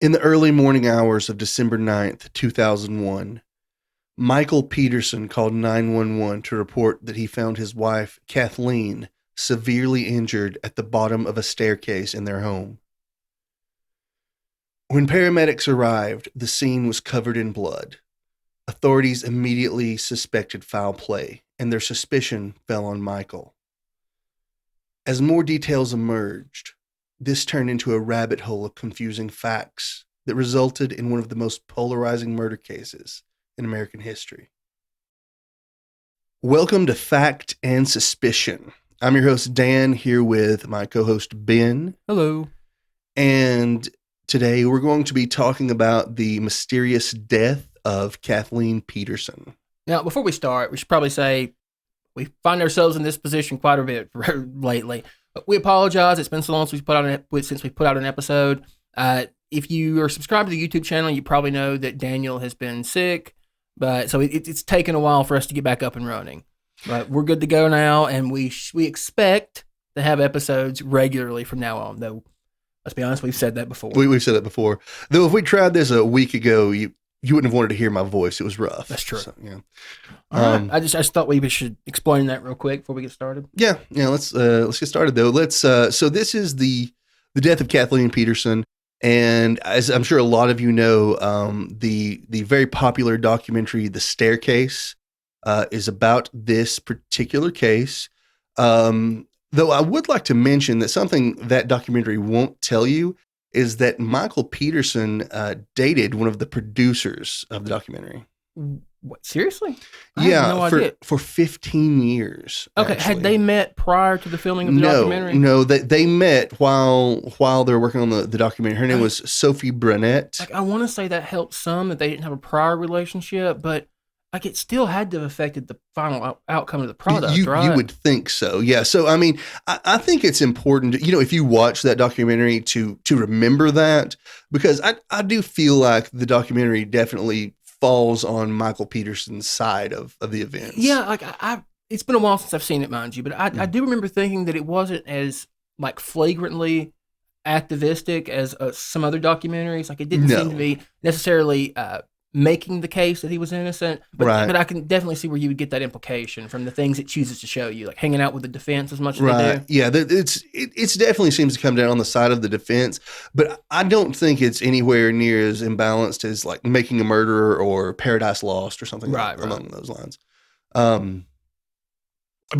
In the early morning hours of December 9th, 2001, Michael Peterson called 911 to report that he found his wife, Kathleen, severely injured at the bottom of a staircase in their home. When paramedics arrived, the scene was covered in blood. Authorities immediately suspected foul play, and their suspicion fell on Michael. As more details emerged, this turned into a rabbit hole of confusing facts that resulted in one of the most polarizing murder cases in American history. Welcome to Fact and Suspicion. I'm your host, Dan, here with my co-host, Ben. Hello. And today we're going to be talking about the mysterious death of Kathleen Peterson. Now, before we start, we should probably say we find ourselves in this position quite a bit lately. We apologize. It's been so long since we put out an episode. If you are subscribed to the YouTube channel, you probably know that Daniel has been sick, but so it's taken a while for us to get back up and running. But we're good to go now, and we expect to have episodes regularly from now on. Though, let's be honest, we've said that before. We've said that before. Though, if we tried this a week ago, you wouldn't have wanted to hear my voice. It was rough. That's true. So, yeah. All right. I just thought we should explain that real quick before we get started. Yeah. Let's get started though. So this is the death of Kathleen Peterson, and as I'm sure a lot of you know, the very popular documentary "The Staircase" is about this particular case. Though I would like to mention that something that documentary won't tell you is that Michael Peterson dated one of the producers of the documentary. What, seriously? For 15 years. Okay, actually. had they met prior to the filming of the documentary? No, they met while they were working on the documentary. Her name was Sophie Brunette. I want to say that helped some that they didn't have a prior relationship, but it still had to have affected the final outcome of the product, right? You would think so, yeah. So, I mean, I think it's important, if you watch that documentary to remember that, because I do feel like the documentary definitely falls on Michael Peterson's side of the events. Yeah, it's been a while since I've seen it, mind you, but I do remember thinking that it wasn't as flagrantly activistic as some other documentaries. It didn't seem to be necessarily making the case that he was innocent, but I can definitely see where you would get that implication from the things it chooses to show you, hanging out with the defense as much as they do. Yeah, it's definitely seems to come down on the side of the defense, but I don't think it's anywhere near as imbalanced as Making a Murderer or Paradise Lost or something along those lines. But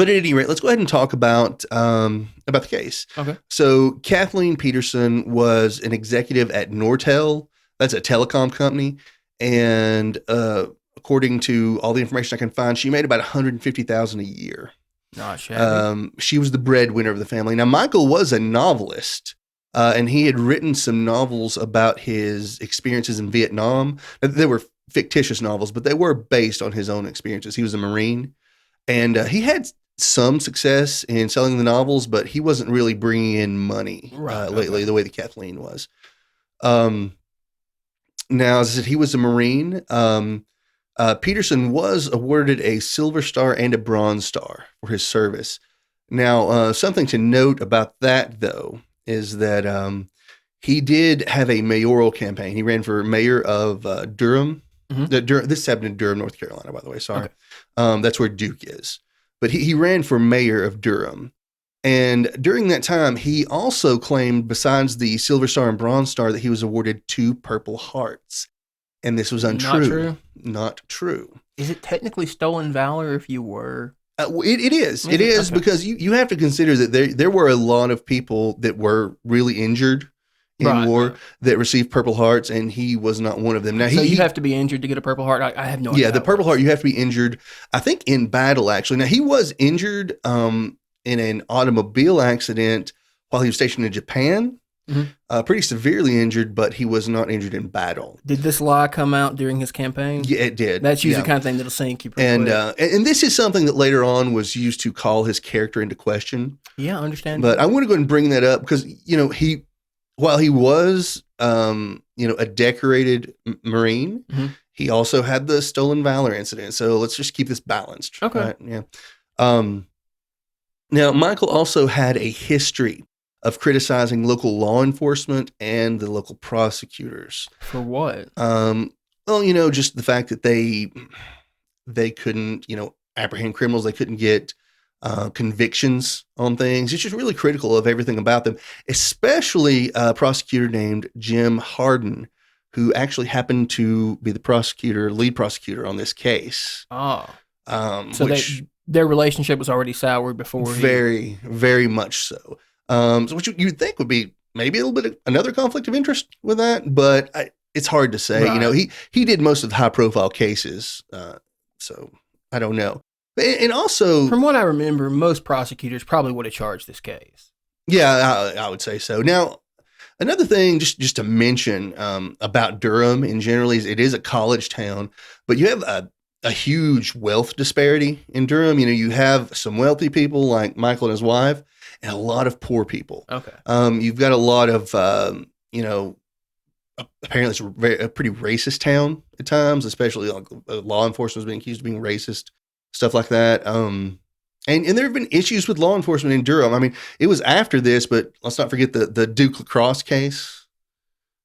at any rate, let's go ahead and talk about the case. Okay. So Kathleen Peterson was an executive at Nortel. That's a telecom company. And according to all the information I can find, she made about $150,000 a year. Not shabby. She was the breadwinner of the family. Now, Michael was a novelist, and he had written some novels about his experiences in Vietnam. They were fictitious novels, but they were based on his own experiences. He was a Marine, and he had some success in selling the novels, but he wasn't really bringing in money lately the way that Kathleen was. Now, as I said, he was a Marine. Peterson was awarded a Silver Star and a Bronze Star for his service. Now, something to note about that, though, is that he did have a mayoral campaign. He ran for mayor of Durham. Mm-hmm. This happened in Durham, North Carolina, by the way. Sorry. Okay. That's where Duke is. But he ran for mayor of Durham. And during that time, he also claimed, besides the Silver Star and Bronze Star, that he was awarded 2 Purple Hearts. And this was untrue. Not true. Is it technically stolen valor if you were? It is. It is okay. Because you have to consider that there were a lot of people that were really injured in war that received Purple Hearts, and he was not one of them. Now, you have to be injured to get a Purple Heart? I have no idea. Yeah, the Purple Heart, you have to be injured, I think, in battle, actually. Now, he was injured in an automobile accident while he was stationed in Japan. Mm-hmm. Pretty severely injured, but he was not injured in battle. Did this lie come out during his campaign? Yeah, it did. That's usually the kind of thing that'll sink you pretty quick. And this is something that later on was used to call his character into question. Yeah, I understand. But I want to go ahead and bring that up because, while he was, a decorated Marine, mm-hmm. he also had the stolen valor incident. So let's just keep this balanced. Okay. Right? Yeah. Now, Michael also had a history of criticizing local law enforcement and the local prosecutors. For what? Well, just the fact that they couldn't, apprehend criminals. They couldn't get convictions on things. It's just really critical of everything about them, especially a prosecutor named Jim Hardin, who actually happened to be the lead prosecutor on this case. Oh. So their relationship was already soured before. Very, very much so. So what you'd think would be maybe a little bit of another conflict of interest with that, but it's hard to say. Right. He did most of the high-profile cases, so I don't know. And also, from what I remember, most prosecutors probably would have charged this case. Yeah, I would say so. Now, another thing, just to mention about Durham in general, is it is a college town, but you have a huge wealth disparity in Durham. You have some wealthy people like Michael and his wife, and a lot of poor people. Okay. You've got a lot of, apparently it's a pretty racist town at times, especially like law enforcement is being accused of being racist, stuff like that. And there have been issues with law enforcement in Durham. I mean, it was after this, but let's not forget the Duke lacrosse case.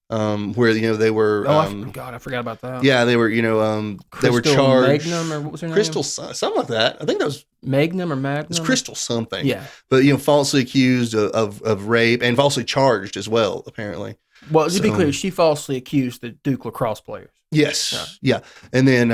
Where they were. I forgot about that. Yeah, they were. They were charged. Magnum, or what was her name? Crystal, something like that. I think that was Magnum or Magnum. It's Crystal something. Yeah, but falsely accused of rape and falsely charged as well. Apparently. Well, to be clear, she falsely accused the Duke lacrosse players. Yes. Yeah, and then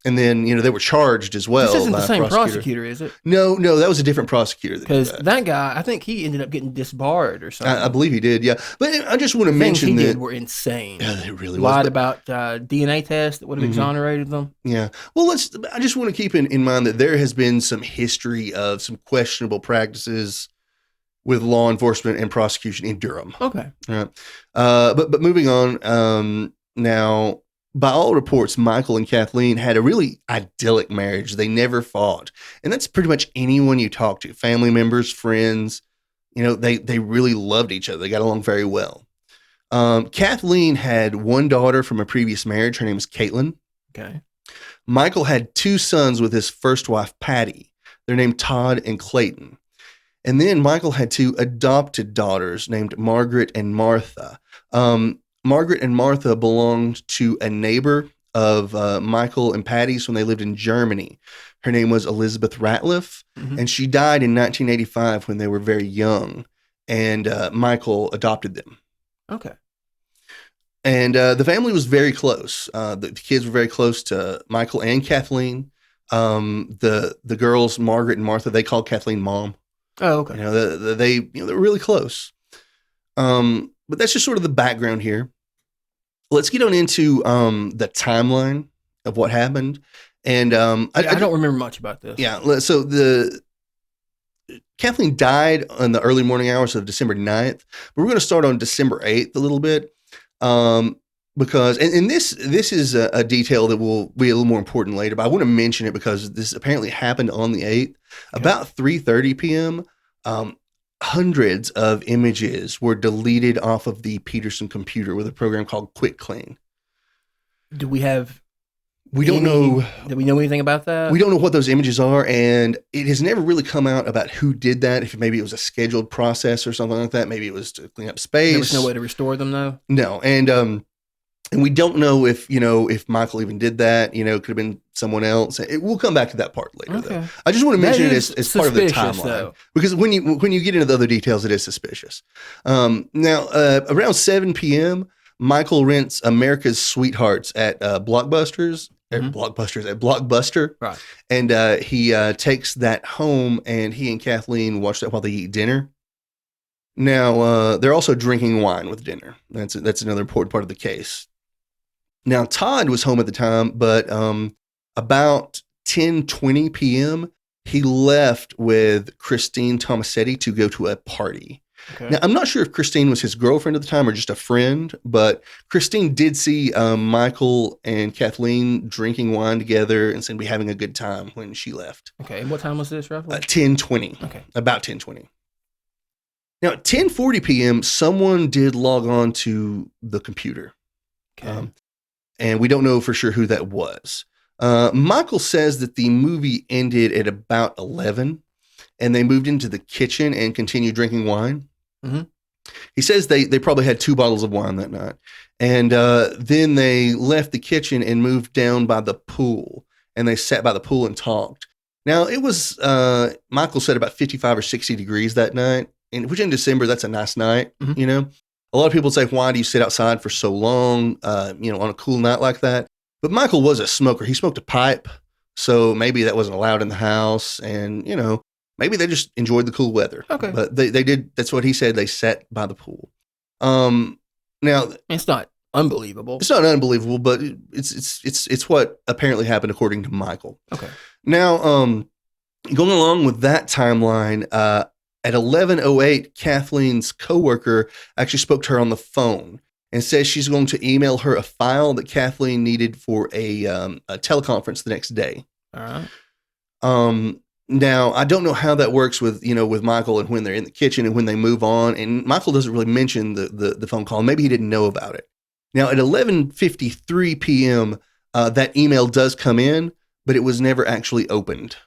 they were charged as well. This isn't the same prosecutor, is it? No, that was a different prosecutor. Because that guy, I think he ended up getting disbarred or something. I believe he did, yeah. But I just want to mention that he did were insane. Yeah, they really lied about DNA tests that would have exonerated them. Yeah. Well, I just want to keep in mind that there has been some history of some questionable practices with law enforcement and prosecution in Durham. Okay. All right. But moving on, now, by all reports, Michael and Kathleen had a really idyllic marriage. They never fought. And that's pretty much anyone you talk to, family members, friends, they really loved each other. They got along very well. Kathleen had one daughter from a previous marriage. Her name was Caitlin. Okay. Michael had two sons with his first wife, Patty. They're named Todd and Clayton. And then Michael had two adopted daughters named Margaret and Martha. Margaret and Martha belonged to a neighbor of Michael and Patty's when they lived in Germany. Her name was Elizabeth Ratliff, and she died in 1985 when they were very young, and Michael adopted them. Okay. And the family was very close. The kids were very close to Michael and Kathleen. The girls, Margaret and Martha, they called Kathleen Mom. Oh, okay. They're really close. But that's just sort of the background here. Let's get on into the timeline of what happened. And I don't remember much about this. Yeah. So Kathleen died in the early morning hours of December 9th. But we're going to start on December 8th a little bit. Because this is a detail that will be a little more important later, but I want to mention it because this apparently happened on the 8th. Okay. About 3:30 p.m., hundreds of images were deleted off of the Peterson computer with a program called Quick Clean. Do we have... We don't know... Do we know anything about that? We don't know what those images are, and it has never really come out about who did that, if maybe it was a scheduled process or something like that. Maybe it was to clean up space. There was no way to restore them, though? No, and we don't know if Michael even did that. Could have been someone else. We'll come back to that part later, though. I just want to mention it as part of the timeline. Though. Because when you get into the other details, it is suspicious. Now, around 7 p.m., Michael rents America's Sweethearts at Blockbuster. Right. And he takes that home, and he and Kathleen watch that while they eat dinner. Now, they're also drinking wine with dinner. That's another important part of the case. Now, Todd was home at the time, but about 10:20 p.m., he left with Christine Tomasetti to go to a party. Okay. Now, I'm not sure if Christine was his girlfriend at the time or just a friend, but Christine did see Michael and Kathleen drinking wine together and seemed to be having a good time when she left. Okay, and what time was this, roughly? 10:20. Okay. About 10:20. Now, at 10:40 p.m., someone did log on to the computer. Okay. And we don't know for sure who that was. Michael says that the movie ended at about 11, and they moved into the kitchen and continued drinking wine. Mm-hmm. He says they probably had 2 bottles of wine that night. And then they left the kitchen and moved down by the pool. And they sat by the pool and talked. Now, it was, Michael said about 55 or 60 degrees that night. And which in December, that's a nice night, Mm-hmm. you know. A lot of people say, why do you sit outside for so long, on a cool night like that? But Michael was a smoker. He smoked a pipe. So maybe that wasn't allowed in the house. And, maybe they just enjoyed the cool weather. Okay. But they did. That's what he said. They sat by the pool. Now it's not unbelievable. It's not unbelievable, but it's what apparently happened according to Michael. Okay. Now, going along with that timeline, at 11:08, Kathleen's coworker actually spoke to her on the phone and says she's going to email her a file that Kathleen needed for a teleconference the next day. All right. Now, I don't know how that works with Michael and when they're in the kitchen and when they move on. And Michael doesn't really mention the phone call. Maybe he didn't know about it. Now, at 11:53 p.m., that email does come in, but it was never actually opened.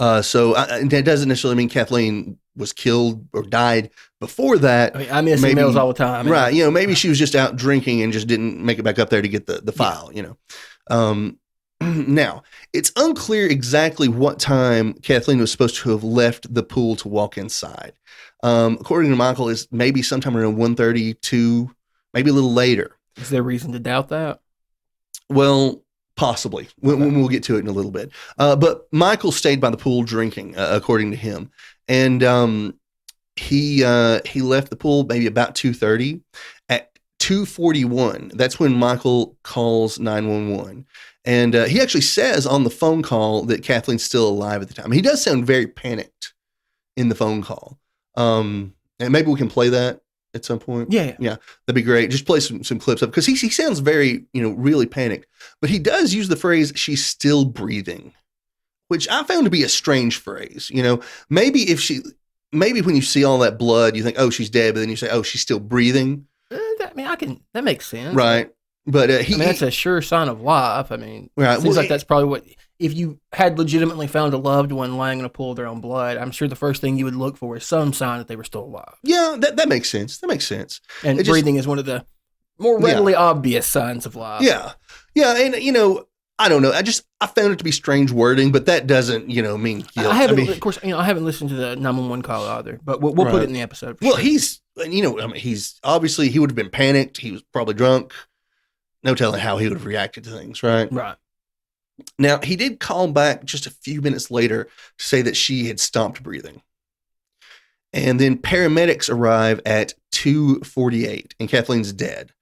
So that doesn't necessarily mean Kathleen was killed or died before that. I miss emails all the time. Right. Maybe she was just out drinking and just didn't make it back up there to get the file, Now, it's unclear exactly what time Kathleen was supposed to have left the pool to walk inside. According to Michael, is maybe sometime around 1:32, maybe a little later. Is there reason to doubt that? Well, possibly. We'll get to it in a little bit. But Michael stayed by the pool drinking, according to him. And he left the pool maybe about 2:30. At 2:41, that's when Michael calls 911. And he actually says on the phone call that Kathleen's still alive at the time. He does sound very panicked in the phone call. And maybe we can play that at some point. Yeah. That'd be great. Just play some clips up because he sounds very, really panicked. But he does use the phrase, she's still breathing, which I found to be a strange phrase. Maybe when you see all that blood, you think, oh, she's dead. But then you say, oh, she's still breathing. That makes sense. Right. But that's a sure sign of life. right. Seems like that's probably what, if you had legitimately found a loved one lying in a pool of their own blood, I'm sure the first thing you would look for is some sign that they were still alive. Yeah, that makes sense. And breathing is one of the more readily obvious signs of life. Yeah. Yeah. And, I don't know. I found it to be strange wording, but that doesn't, mean guilt. I haven't listened to the 911 call either, but we'll put it in the episode. Well, he's obviously he would have been panicked. He was probably drunk. No telling how he would have reacted to things, right? Right. Now, he did call back just a few minutes later to say that she had stopped breathing. And then paramedics arrive at 2:48, and Kathleen's dead.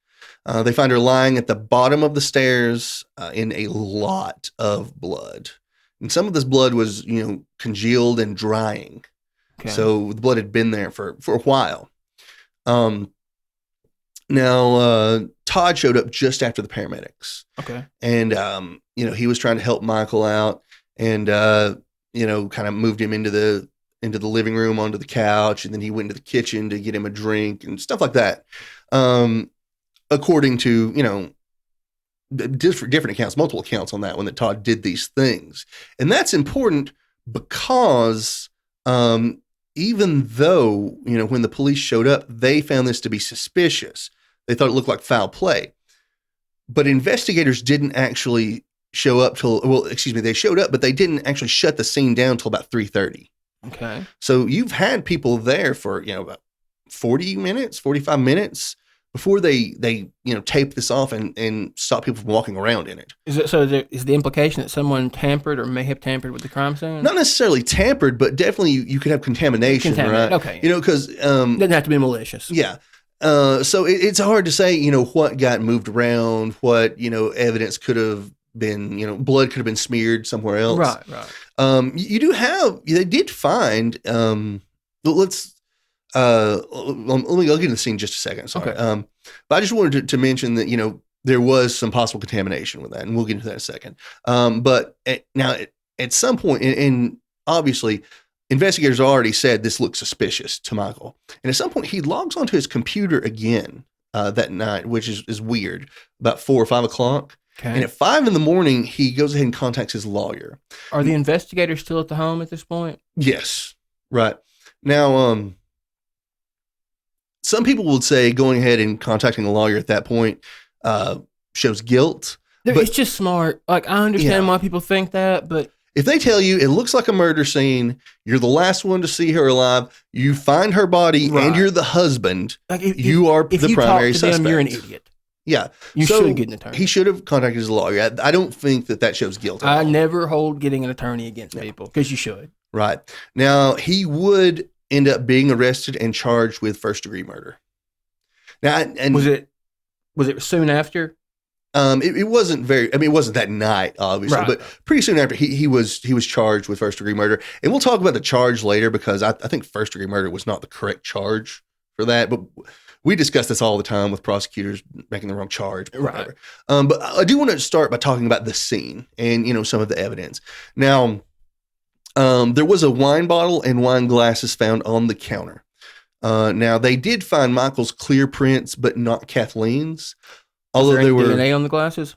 They find her lying at the bottom of the stairs in a lot of blood. And some of this blood was, congealed and drying. Okay. So the blood had been there for a while. Now, Todd showed up just after the paramedics. Okay. And, he was trying to help Michael out and, kind of moved him into the living room onto the couch. And then he went into the kitchen to get him a drink and stuff like that. According to, different accounts, multiple accounts on that one, that Todd did these things. And that's important because even though, when the police showed up, they found this to be suspicious. They thought it looked like foul play. But investigators didn't actually show up they showed up, but they didn't actually shut the scene down till about 3:30. Okay. So you've had people there for, about 40 minutes, 45 minutes before they tape this off and stop people from walking around in it. Is the implication that someone tampered or may have tampered with the crime scene? Not necessarily tampered, but definitely you could have contamination, right? Okay. Because doesn't have to be malicious. Yeah. So it's hard to say, what got moved around, what, evidence could have been, blood could have been smeared somewhere else. Right. They did find, I'll get into the scene in just a second. Sorry. Okay. But I just wanted to mention that, there was some possible contamination with that, and we'll get into that in a second. But at some point, and obviously, investigators already said this looks suspicious to Michael. And at some point, he logs onto his computer again that night, which is weird, about 4 or 5 o'clock. Okay. And at 5 a.m, he goes ahead and contacts his lawyer. Are the investigators still at the home at this point? Yes. Right. Now, some people would say going ahead and contacting a lawyer at that point shows guilt. It's just smart. Like, I understand why people think that, but if they tell you it looks like a murder scene, you're the last one to see her alive, you find her body, and you're the husband, like you are the primary suspect. Them, you're an idiot. Yeah. You should get an attorney. He should have contacted his lawyer. I don't think that shows guilt. I never hold getting an attorney against people, because you should. Right. Now, he would end up being arrested and charged with first-degree murder. Now, and was it soon after? It wasn't it wasn't that night, obviously, but pretty soon after he was charged with first degree murder. And we'll talk about the charge later, because I think first degree murder was not the correct charge for that. But we discuss this all the time with prosecutors making the wrong charge. Right. But I do want to start by talking about the scene and, some of the evidence. Now, there was a wine bottle and wine glasses found on the counter. Now, they did find Michael's clear prints, but not Kathleen's. Although there were DNA on the glasses?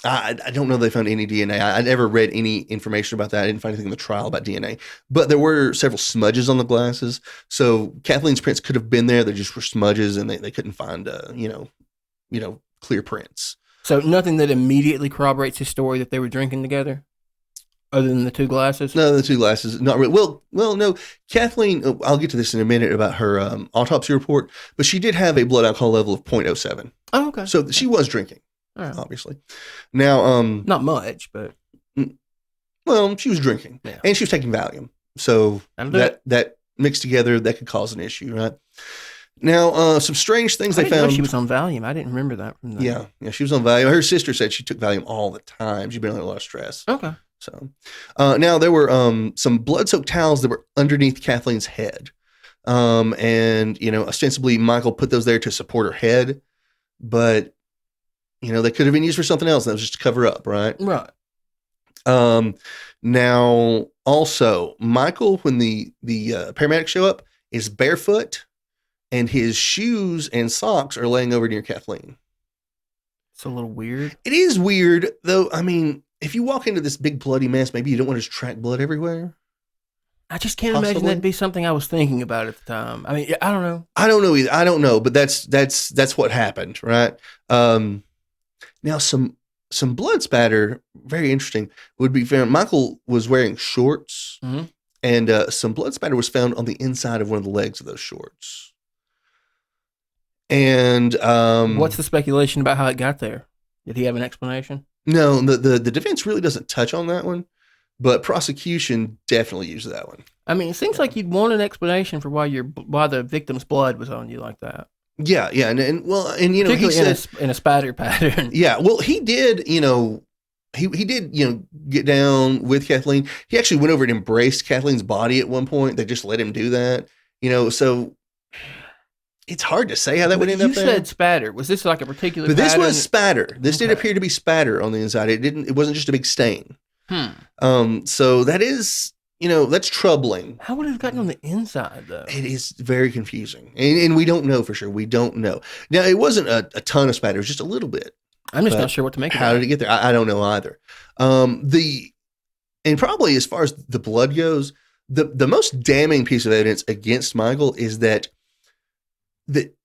I don't know they found any DNA. I never read any information about that. I didn't find anything in the trial about DNA. But there were several smudges on the glasses. So Kathleen's prints could have been there. They just were smudges, and they couldn't find, clear prints. So nothing that immediately corroborates his story that they were drinking together? Other than the two glasses? No, the two glasses, not really. Well, no. Kathleen, I'll get to this in a minute about her autopsy report, but she did have a blood alcohol level of 0.07. Oh, okay. So she was drinking, obviously. Now, not much, but she was drinking, and she was taking Valium. So that mixed together, that could cause an issue, right? Now, some strange things they found. She was on Valium. I didn't remember that from Yeah, she was on Valium. Her sister said she took Valium all the time. She'd been under a lot of stress. Okay. So, now there were some blood-soaked towels that were underneath Kathleen's head, and ostensibly Michael put those there to support her head, but they could have been used for something else. That was just to cover up, right? Right. Now, also, Michael, when the paramedics show up, is barefoot, and his shoes and socks are laying over near Kathleen. It's a little weird. It is weird, though. I mean, if you walk into this big bloody mess, maybe you don't want to just track blood everywhere. I just can't imagine that'd be something I was thinking about at the time. I mean, I don't know. I don't know either. I don't know, but that's what happened, right? Now some blood spatter, very interesting, would be found. Michael was wearing shorts, and some blood spatter was found on the inside of one of the legs of those shorts. And what's the speculation about how it got there? Did he have an explanation? No, the defense really doesn't touch on that one, but prosecution definitely used that one. I mean, it seems like you'd want an explanation for why the victim's blood was on you like that. Yeah, and particularly he said in a spatter pattern. Yeah, well, he did, he did, get down with Kathleen. He actually went over and embraced Kathleen's body at one point. They just let him do that, so. It's hard to say how that would end up there. You said spatter. Was this like a particular But this pattern? was spatter. This did appear to be spatter on the inside. It wasn't just a big stain. So that is, that's troubling. How would it have gotten on the inside, though? It is very confusing. And we don't know for sure. We don't know. Now, it wasn't a ton of spatter. It was just a little bit. I'm just not sure what to make of it. How did it get there? I don't know either. And probably as far as the blood goes, the most damning piece of evidence against Michael is that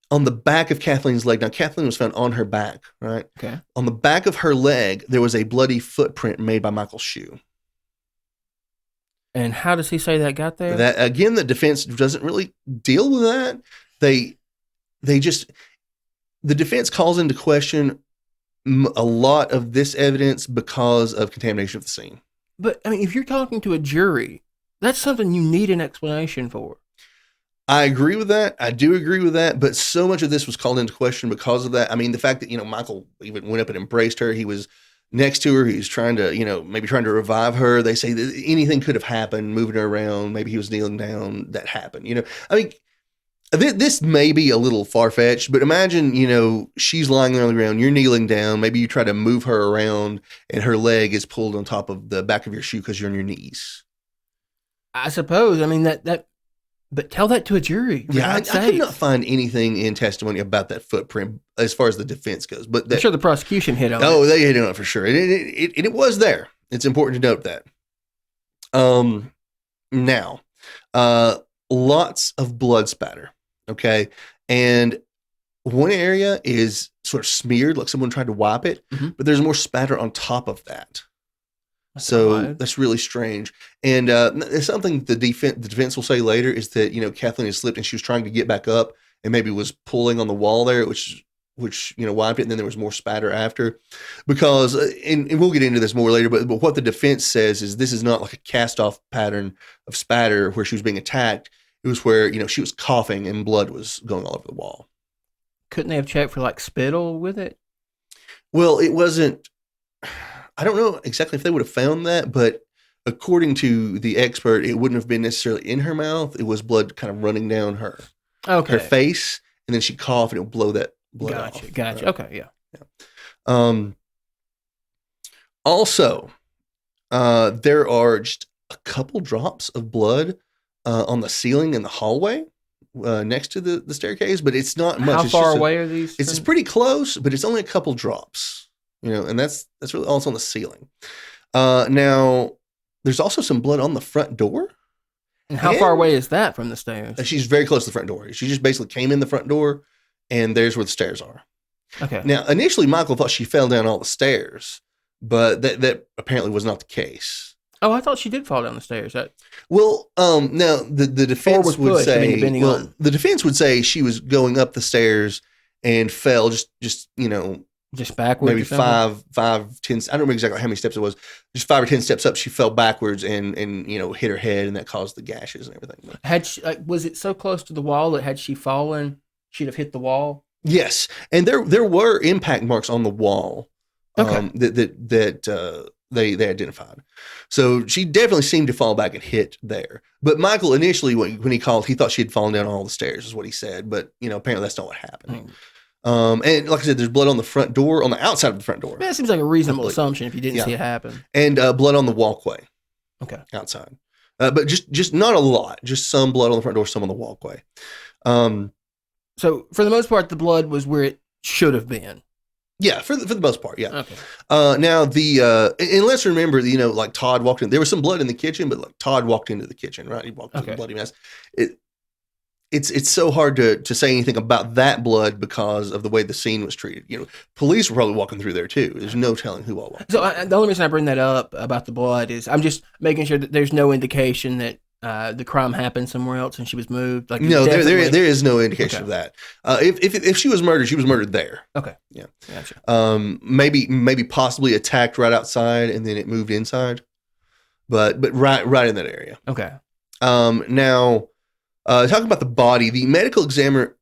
on the back of Kathleen's leg, now Kathleen was found on her back, right? Okay. On the back of her leg, there was a bloody footprint made by Michael's shoe. And how does he say that got there? That again, the defense doesn't really deal with that. The defense calls into question a lot of this evidence because of contamination of the scene. But I mean, if you're talking to a jury, that's something you need an explanation for. I agree with that. I do agree with that. But so much of this was called into question because of that. I mean, the fact that, Michael even went up and embraced her. He was next to her. He was trying to, maybe trying to revive her. They say that anything could have happened, moving her around. Maybe he was kneeling down. That happened. I mean, this may be a little far-fetched, but imagine, she's lying there on the ground. You're kneeling down. Maybe you try to move her around and her leg is pulled on top of the back of your shoe because you're on your knees. I suppose. I mean, but tell that to a jury. Yeah, I could not find anything in testimony about that footprint as far as the defense goes. But I'm sure the prosecution hit on it. Oh, they hit on it for sure. It was there. It's important to note that. Now, lots of blood spatter. Okay. And one area is sort of smeared, like someone tried to wipe it, but there's more spatter on top of that. So that's really strange. And it's something the defense will say later is that, Kathleen had slipped and she was trying to get back up and maybe was pulling on the wall there, which wiped it. And then there was more spatter after, because, and we'll get into this more later, but what the defense says is this is not like a cast off pattern of spatter where she was being attacked. It was where, she was coughing and blood was going all over the wall. Couldn't they have checked for like spittle with it? Well, it wasn't, I don't know exactly if they would have found that, but according to the expert, it wouldn't have been necessarily in her mouth. It was blood kind of running down her face, and then she'd cough and it would blow that blood off. Gotcha. Right? Okay, yeah. Also, there are just a couple drops of blood on the ceiling in the hallway next to the staircase, but it's not much. How far away are these? It's pretty close, but it's only a couple drops. And that's really all it's on the ceiling. Now, there's also some blood on the front door. And how far away is that from the stairs? She's very close to the front door. She just basically came in the front door, and there's where the stairs are. Okay. Now, initially, Michael thought she fell down all the stairs, but that apparently was not the case. Oh, I thought she did fall down the stairs. Well, now the defense would say, the defense would say she was going up the stairs and fell just backwards, maybe 5, 10. I don't remember exactly how many steps it was. Just 5 or 10 steps up, she fell backwards and hit her head, and that caused the gashes and everything. Had she, was it so close to the wall that had she fallen, she'd have hit the wall? Yes, and there were impact marks on the wall. That they identified. So she definitely seemed to fall back and hit there. But Michael initially, when he called, he thought she had fallen down all the stairs, is what he said. But apparently that's not what happened. And like I said, there's blood on the front door, on the outside of the front door. Yeah, that seems like a reasonable assumption if you didn't see it happen. And blood on the walkway. Okay. Outside. But just not a lot. Just some blood on the front door, some on the walkway. So for the most part, the blood was where it should have been. Yeah, for the most part, yeah. Okay. Now and let's remember, like Todd walked in. There was some blood in the kitchen, but like Todd walked into the kitchen, right? He walked into the bloody mess. It's so hard to say anything about that blood because of the way the scene was treated. Police were probably walking through there too. There's no telling who all walked. So the only reason I bring that up about the blood is I'm just making sure that there's no indication that the crime happened somewhere else and she was moved. Like no, there is no indication of that. If she was murdered there. Okay. Yeah. Gotcha. Maybe possibly attacked right outside and then it moved inside, but right in that area. Okay. Now, talking about the body, the medical examiner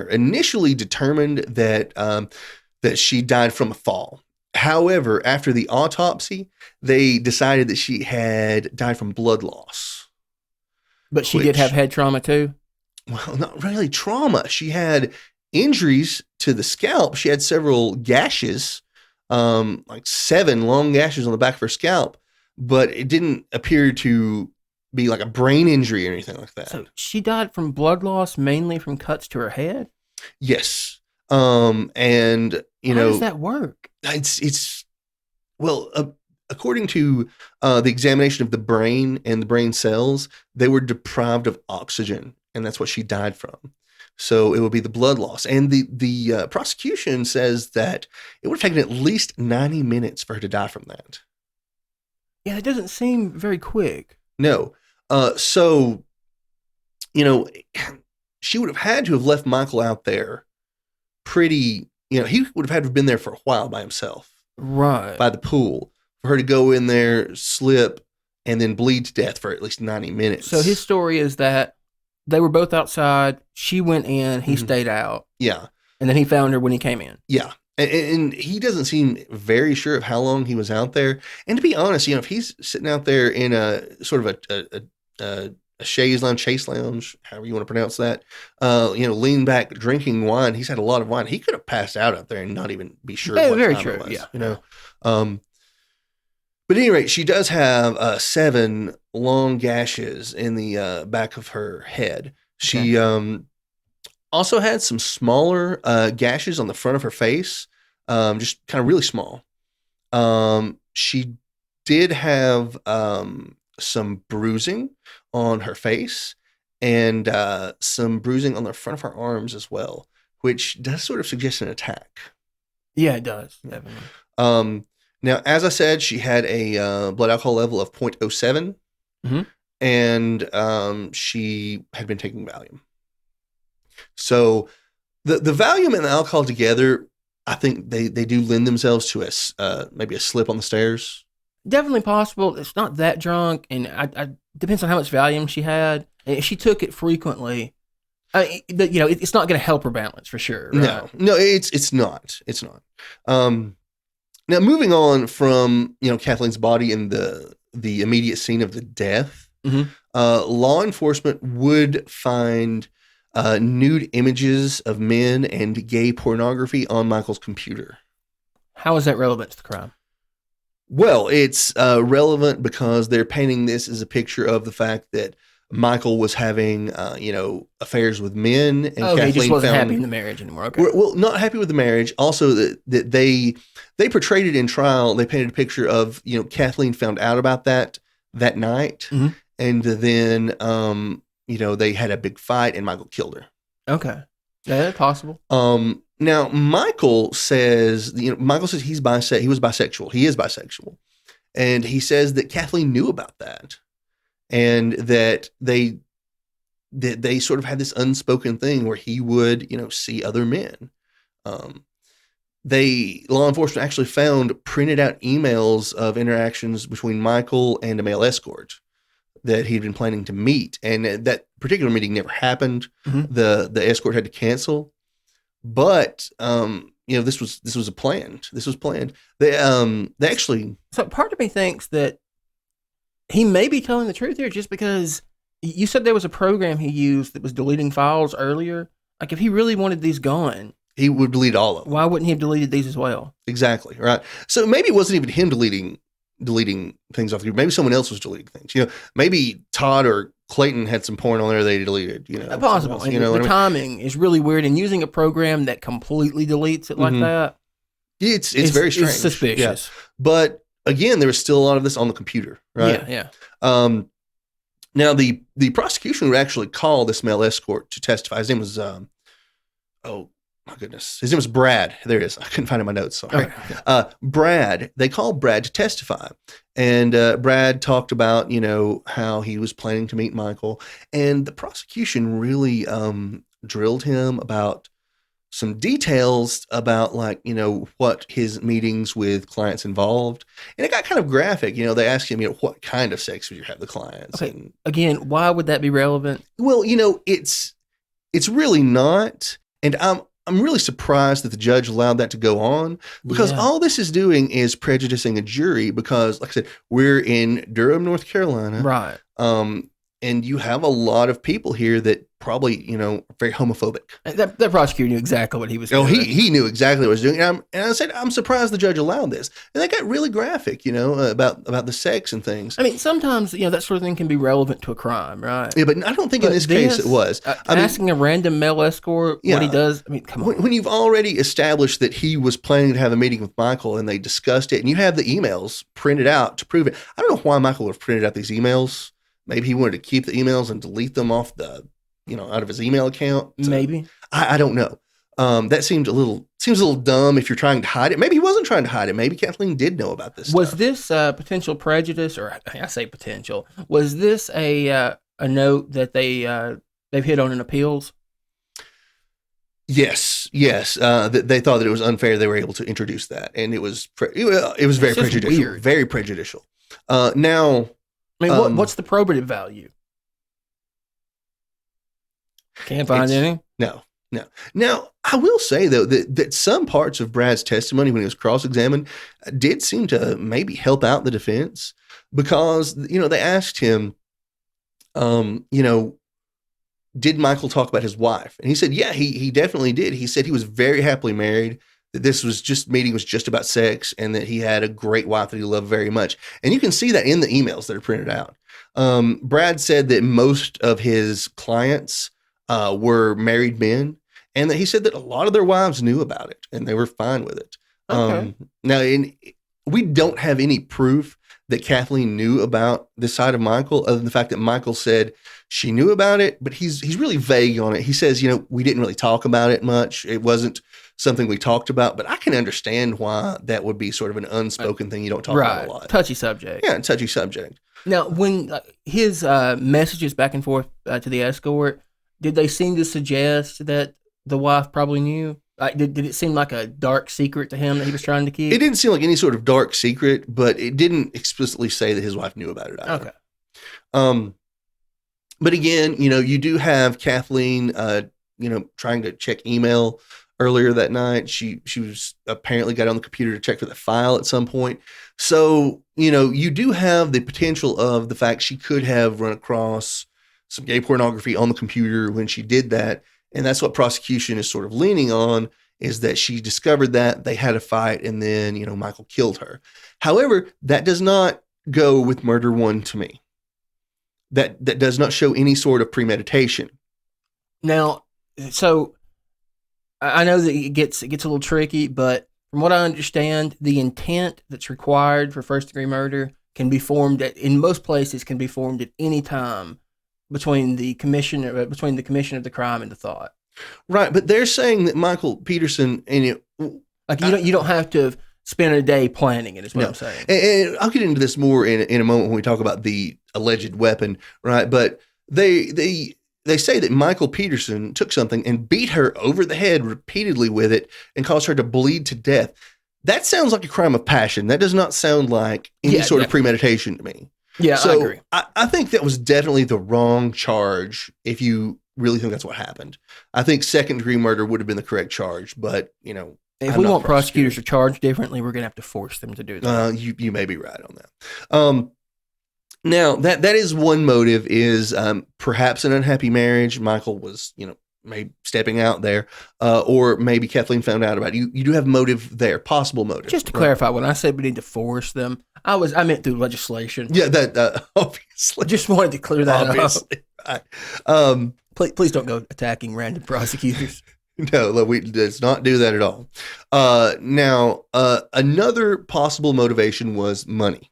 initially determined that she died from a fall. However, after the autopsy, they decided that she had died from blood loss. But she did have head trauma too? Well, not really trauma. She had injuries to the scalp. She had several gashes, like 7 long gashes on the back of her scalp, but it didn't appear to be like a brain injury or anything like that. So she died from blood loss mainly from cuts to her head? Yes. And how does that work? It's according to the examination of the brain and the brain cells, they were deprived of oxygen, and that's what she died from. So it would be the blood loss. And the prosecution says that it would have taken at least 90 minutes for her to die from that. Yeah, it doesn't seem very quick. No. So, she would have had to have left Michael out there pretty, he would have had to have been there for a while by himself. Right. By the pool. For her to go in there, slip, and then bleed to death for at least 90 minutes. So his story is that they were both outside. She went in. He stayed out. Yeah. And then he found her when he came in. Yeah. And he doesn't seem very sure of how long he was out there. And to be honest, if he's sitting out there in a sort of a chaise lounge, however you want to pronounce that, lean back drinking wine. He's had a lot of wine. He could have passed out there and not even be sure. Yeah, what very time true. it was, Yeah. But at any rate, she does have 7 long gashes in the back of her head. She also had some smaller gashes on the front of her face, just kind of really small. She did have some bruising on her face, and some bruising on the front of her arms as well, which does sort of suggest an attack. Yeah, it does. Definitely. Now, as I said, she had a blood alcohol level of 0.07, and she had been taking Valium. So the Valium and the alcohol together, I think they do lend themselves to maybe a slip on the stairs. Definitely possible. It's not that drunk, and I depends on how much Valium she had. And if she took it frequently, it's not going to help her balance for sure. Right? No, it's not. It's not. Now, moving on from Kathleen's body and the immediate scene of the death, law enforcement would find nude images of men and gay pornography on Michael's computer. How is that relevant to the crime? Well, it's relevant because they're painting this as a picture of the fact that Michael was having, affairs with men, and Kathleen he just wasn't happy in the marriage anymore. Okay. Well, not happy with the marriage. Also, that they portrayed it in trial. They painted a picture of Kathleen found out about that night, and then they had a big fight, and Michael killed her. Okay, yeah, that's possible. Now Michael says he was bisexual. He is bisexual, and he says that Kathleen knew about that. And that they sort of had this unspoken thing where he would, see other men. Law enforcement actually found printed out emails of interactions between Michael and a male escort that he'd been planning to meet, and that particular meeting never happened. The escort had to cancel, but this was planned. This was planned. They actually. So part of me thinks that he may be telling the truth here, just because you said there was a program he used that was deleting files earlier. Like, if he really wanted these gone, he would delete all of them. Why wouldn't he have deleted these as well? Exactly, right. So maybe it wasn't even him deleting things off the group. Maybe someone else was deleting things. Maybe Todd or Clayton had some porn on there they deleted. Possible. The timing is really weird, and using a program that completely deletes it like that. It's very strange. It's suspicious. Yeah. But again, there was still a lot of this on the computer, right? Yeah. Now the prosecution would actually call this male escort to testify. His name was oh my goodness, his name was Brad. There it is. I couldn't find it in my notes. Sorry. Okay. Brad. They called Brad to testify, and Brad talked about how he was planning to meet Michael, and the prosecution really drilled him about some details about what his meetings with clients involved. And it got kind of graphic. They asked him, what kind of sex would you have with clients? Okay. And, again, why would that be relevant? Well, it's really not. And I'm really surprised that the judge allowed that to go on, because all this is doing is prejudicing a jury, because like I said, we're in Durham, North Carolina. Right. And you have a lot of people here that probably, are very homophobic. That prosecutor knew exactly what he was doing. He knew exactly what he was doing. And I said, I'm surprised the judge allowed this. And they got really graphic, about the sex and things. I mean, sometimes, that sort of thing can be relevant to a crime, right? Yeah, but I don't think in this case it was. Asking a random male escort what he does, come on. When you've already established that he was planning to have a meeting with Michael and they discussed it, and you have the emails printed out to prove it. I don't know why Michael would have printed out these emails. Maybe he wanted to keep the emails and delete them off out of his email account. So maybe. I don't know. That seems a little dumb if you're trying to hide it. Maybe he wasn't trying to hide it. Maybe Kathleen did know about this Was stuff. this potential prejudice, or I say potential, was this a note that they've hit on in appeals? Yes. They thought that it was unfair they were able to introduce that, and it was very prejudicial. Weird. Very prejudicial. Now, I mean, what's the probative value? Can't find any? No. Now, I will say, though, that some parts of Brad's testimony when he was cross-examined did seem to maybe help out the defense, because, they asked him, did Michael talk about his wife? And he said, yeah, he definitely did. He said he was very happily married, that this meeting was just about sex, and that he had a great wife that he loved very much. And you can see that in the emails that are printed out. Brad said that most of his clients were married men, and that he said that a lot of their wives knew about it and they were fine with it. Okay. Now, we don't have any proof that Kathleen knew about this side of Michael, other than the fact that Michael said she knew about it, but he's really vague on it. He says, we didn't really talk about it much. It wasn't something we talked about, but I can understand why that would be sort of an unspoken thing you don't talk about a lot. Touchy subject. Yeah, touchy subject. Now, when his messages back and forth to the escort, did they seem to suggest that the wife probably knew? Did it seem like a dark secret to him that he was trying to keep? It didn't seem like any sort of dark secret, but it didn't explicitly say that his wife knew about it either. Okay. But again, you do have Kathleen, trying to check email earlier that night. She was apparently got on the computer to check for the file at some point. So, you do have the potential of the fact she could have run across some gay pornography on the computer when she did that. And that's what prosecution is sort of leaning on, is that she discovered that, they had a fight, and then, Michael killed her. However, that does not go with murder one to me. That does not show any sort of premeditation. Now, so I know that it gets a little tricky, but from what I understand, the intent that's required for first-degree murder can be formed in most places can be formed at any time between the commission of the crime and the thought. Right, but they're saying that Michael Peterson you don't have to spend a day planning it. Is what I'm saying. And I'll get into this more in a moment when we talk about the alleged weapon, right? But they say that Michael Peterson took something and beat her over the head repeatedly with it and caused her to bleed to death. That sounds like a crime of passion. That does not sound like any sort of premeditation to me. Yeah, so I agree. I think that was definitely the wrong charge if you really think that's what happened. I think second-degree murder would have been the correct charge, but, if we want prosecutors to charge differently, we're going to have to force them to do that. You may be right on that. Now, that is one motive, is perhaps an unhappy marriage. Michael was, maybe stepping out there, or maybe Kathleen found out about it. You do have motive there, possible motive. Just to clarify, when I said we need to force them, I meant through legislation. Yeah, that obviously. Just wanted to clear that obviously. up. Right. Please don't go attacking random prosecutors. No, let's not do that at all. Now, another possible motivation was money.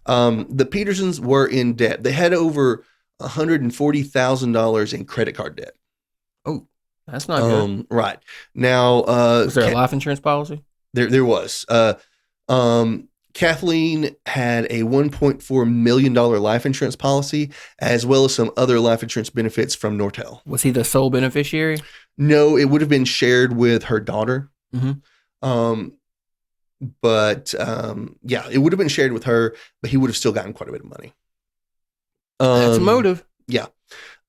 The Petersons were in debt. They had over $140,000 in credit card debt. Oh, that's not good. Right. Now, was there a life insurance policy? There was. Kathleen had a $1.4 million life insurance policy, as well as some other life insurance benefits from Nortel. Was he the sole beneficiary? No, it would have been shared with her daughter. Mm-hmm. But it would have been shared with her, but he would have still gotten quite a bit of money. That's a motive. Yeah.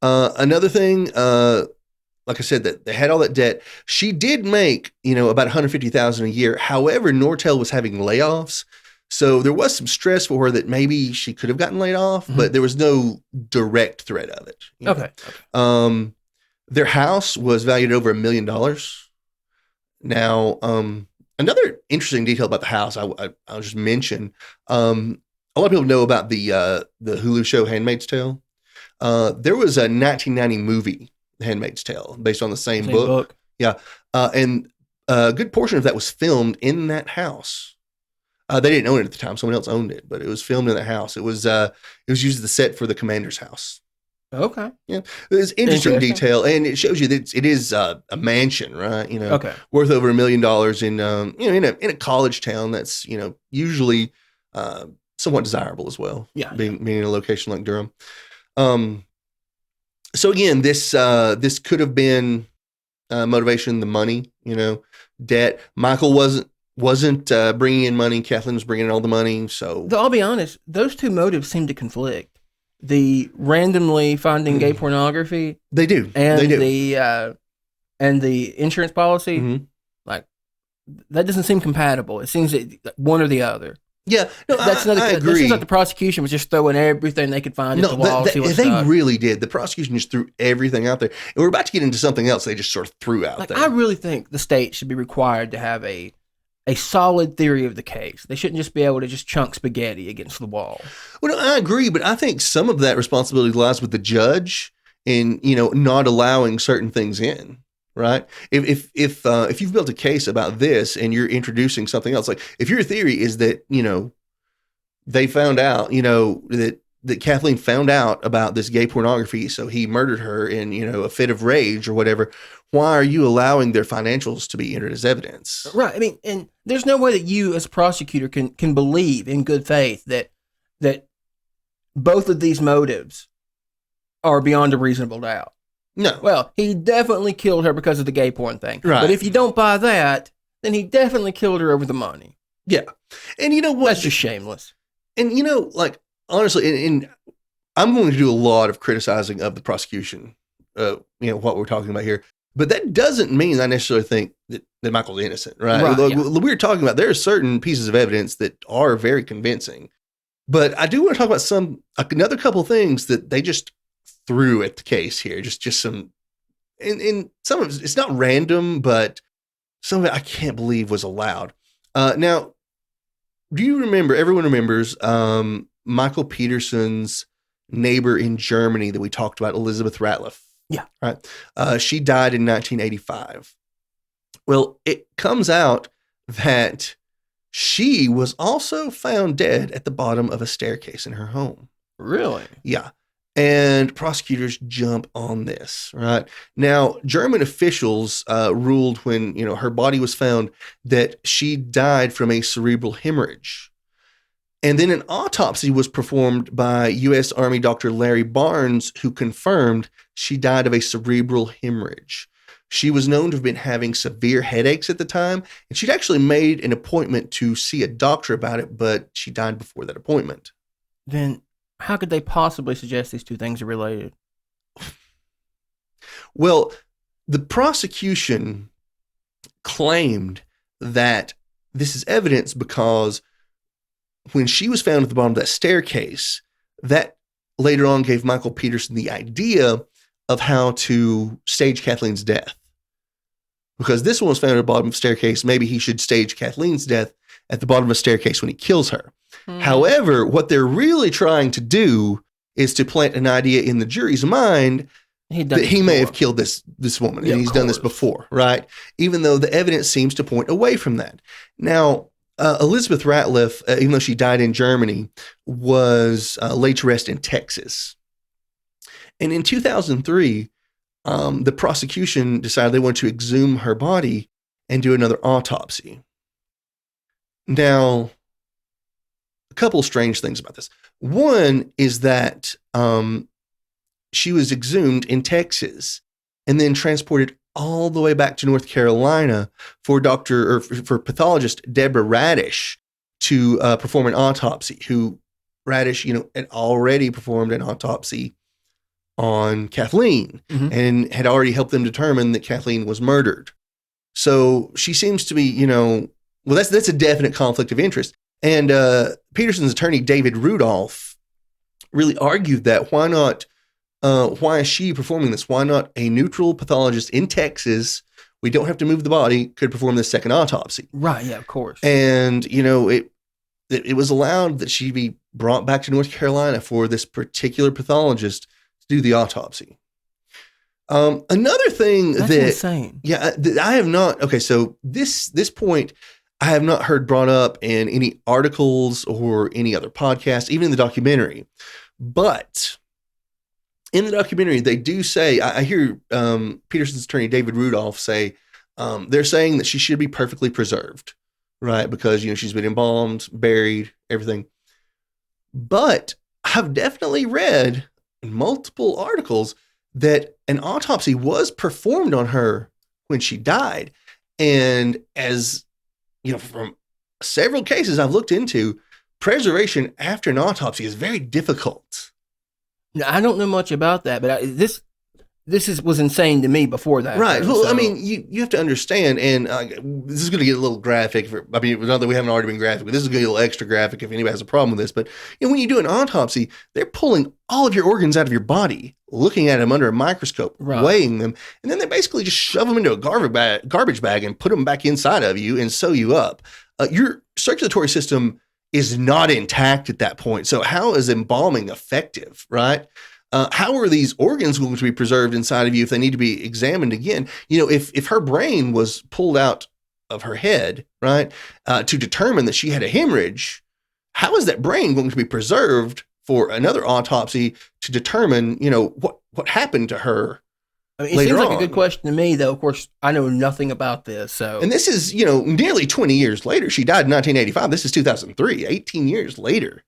Another thing, like I said, that they had all that debt. She did make, about $150,000 a year. However, Nortel was having layoffs. So there was some stress for her that maybe she could have gotten laid off, but there was no direct threat of it. Okay. Their house was valued over $1 million. Now, another interesting detail about the house, I'll just mention, a lot of people know about the Hulu show Handmaid's Tale. There was a 1990 movie, Handmaid's Tale, based on the same book. Yeah. And a good portion of that was filmed in that house. They didn't own it at the time. Someone else owned it, but it was filmed in the house. It was used as the set for the commander's house. Okay. Yeah. It's interesting detail, and it shows you that it is a mansion, right? Worth over $1 million in a college town that's, usually somewhat desirable as well. Yeah. Being in a location like Durham. So again, this could have been motivation, the money, debt. Michael wasn't bringing in money. Kathleen was bringing in all the money. So I'll be honest, those two motives seem to conflict. The randomly finding gay pornography, they do, and they do. the insurance policy, like that doesn't seem compatible. It seems that one or the other. Yeah, no, that's I agree. It seems like the prosecution was just throwing everything they could find at the wall. They really did. The prosecution just threw everything out there, and we're about to get into something else. They just sort of threw out there. I really think the state should be required to have a solid theory of the case. They shouldn't just be able to just chunk spaghetti against the wall. Well, no, I agree, but I think some of that responsibility lies with the judge in, not allowing certain things in. right? If you've built a case about this and you're introducing something else, like if your theory is that, they found out, that Kathleen found out about this gay pornography, so he murdered her in, a fit of rage or whatever, why are you allowing their financials to be entered as evidence? Right. I mean, and there's no way that you as a prosecutor can believe in good faith that both of these motives are beyond a reasonable doubt. No. Well, he definitely killed her because of the gay porn thing. Right. But if you don't buy that, then he definitely killed her over the money. Yeah. And you know what? That's just shameless. And honestly, and I'm going to do a lot of criticizing of the prosecution, what we're talking about here. But that doesn't mean I necessarily think that Michael's innocent, right? We're talking about, there are certain pieces of evidence that are very convincing. But I do want to talk about another couple of things that they just threw at the case here. Just some, and some of it's not random, but some of it I can't believe was allowed. Now, do you remember, everyone remembers Michael Peterson's neighbor in Germany that we talked about, Elizabeth Ratliff? Yeah. Right. She died in 1985. Well, it comes out that she was also found dead at the bottom of a staircase in her home. Really? Yeah. And prosecutors jump on this, right? Now, German officials ruled when, her body was found that she died from a cerebral hemorrhage. And then an autopsy was performed by U.S. Army Dr. Larry Barnes, who confirmed she died of a cerebral hemorrhage. She was known to have been having severe headaches at the time, and she'd actually made an appointment to see a doctor about it, but she died before that appointment. Then how could they possibly suggest these two things are related? Well, the prosecution claimed that this is evidence because when she was found at the bottom of that staircase, that later on gave Michael Peterson the idea of how to stage Kathleen's death. Because this one was found at the bottom of the staircase, maybe he should stage Kathleen's death at the bottom of a staircase when he kills her. However, what they're really trying to do is to plant an idea in the jury's mind that he may have killed this woman, and he's done this before, right? Even though the evidence seems to point away from that. Now, Elizabeth Ratliff, even though she died in Germany, was laid to rest in Texas. And in 2003, the prosecution decided they wanted to exhume her body and do another autopsy. Now, a couple of strange things about this. One is that she was exhumed in Texas and then transported all the way back to North Carolina for pathologist Deborah Radish to perform an autopsy. Who Radish, had already performed an autopsy on Kathleen and had already helped them determine that Kathleen was murdered. So she seems to be, that's a definite conflict of interest. And Peterson's attorney, David Rudolph, really argued that why is she performing this? Why not a neutral pathologist in Texas? We don't have to move the body, could perform this second autopsy. Right, yeah, of course. And, it was allowed that she be brought back to North Carolina for this particular pathologist to do the autopsy. Another thing That's insane. Yeah, I have not. Okay, so this point I have not heard brought up in any articles or any other podcast, even in the documentary. But in the documentary, they do say, I hear Peterson's attorney, David Rudolph, say they're saying that she should be perfectly preserved, right? Because, she's been embalmed, buried, everything. But I've definitely read in multiple articles that an autopsy was performed on her when she died. And as, from several cases I've looked into, preservation after an autopsy is very difficult. Now, I don't know much about that, but this was insane to me before that. Right. Though, well, so. I mean, you have to understand, and this is going to get a little graphic. Not that we haven't already been graphic, but this is going to get a little extra graphic if anybody has a problem with this. But when you do an autopsy, they're pulling all of your organs out of your body, looking at them under a microscope, weighing them, and then they basically just shove them into a garbage bag and put them back inside of you and sew you up. Your circulatory system is not intact at that point. So how is embalming effective, right? How are these organs going to be preserved inside of you if they need to be examined again? If her brain was pulled out of her head, right, to determine that she had a hemorrhage, how is that brain going to be preserved for another autopsy to determine, what happened to her? I mean, it seems like a good question to me, though. Of course, I know nothing about this. So, and this is, nearly 20 years later. She died in 1985. This is 2003, 18 years later.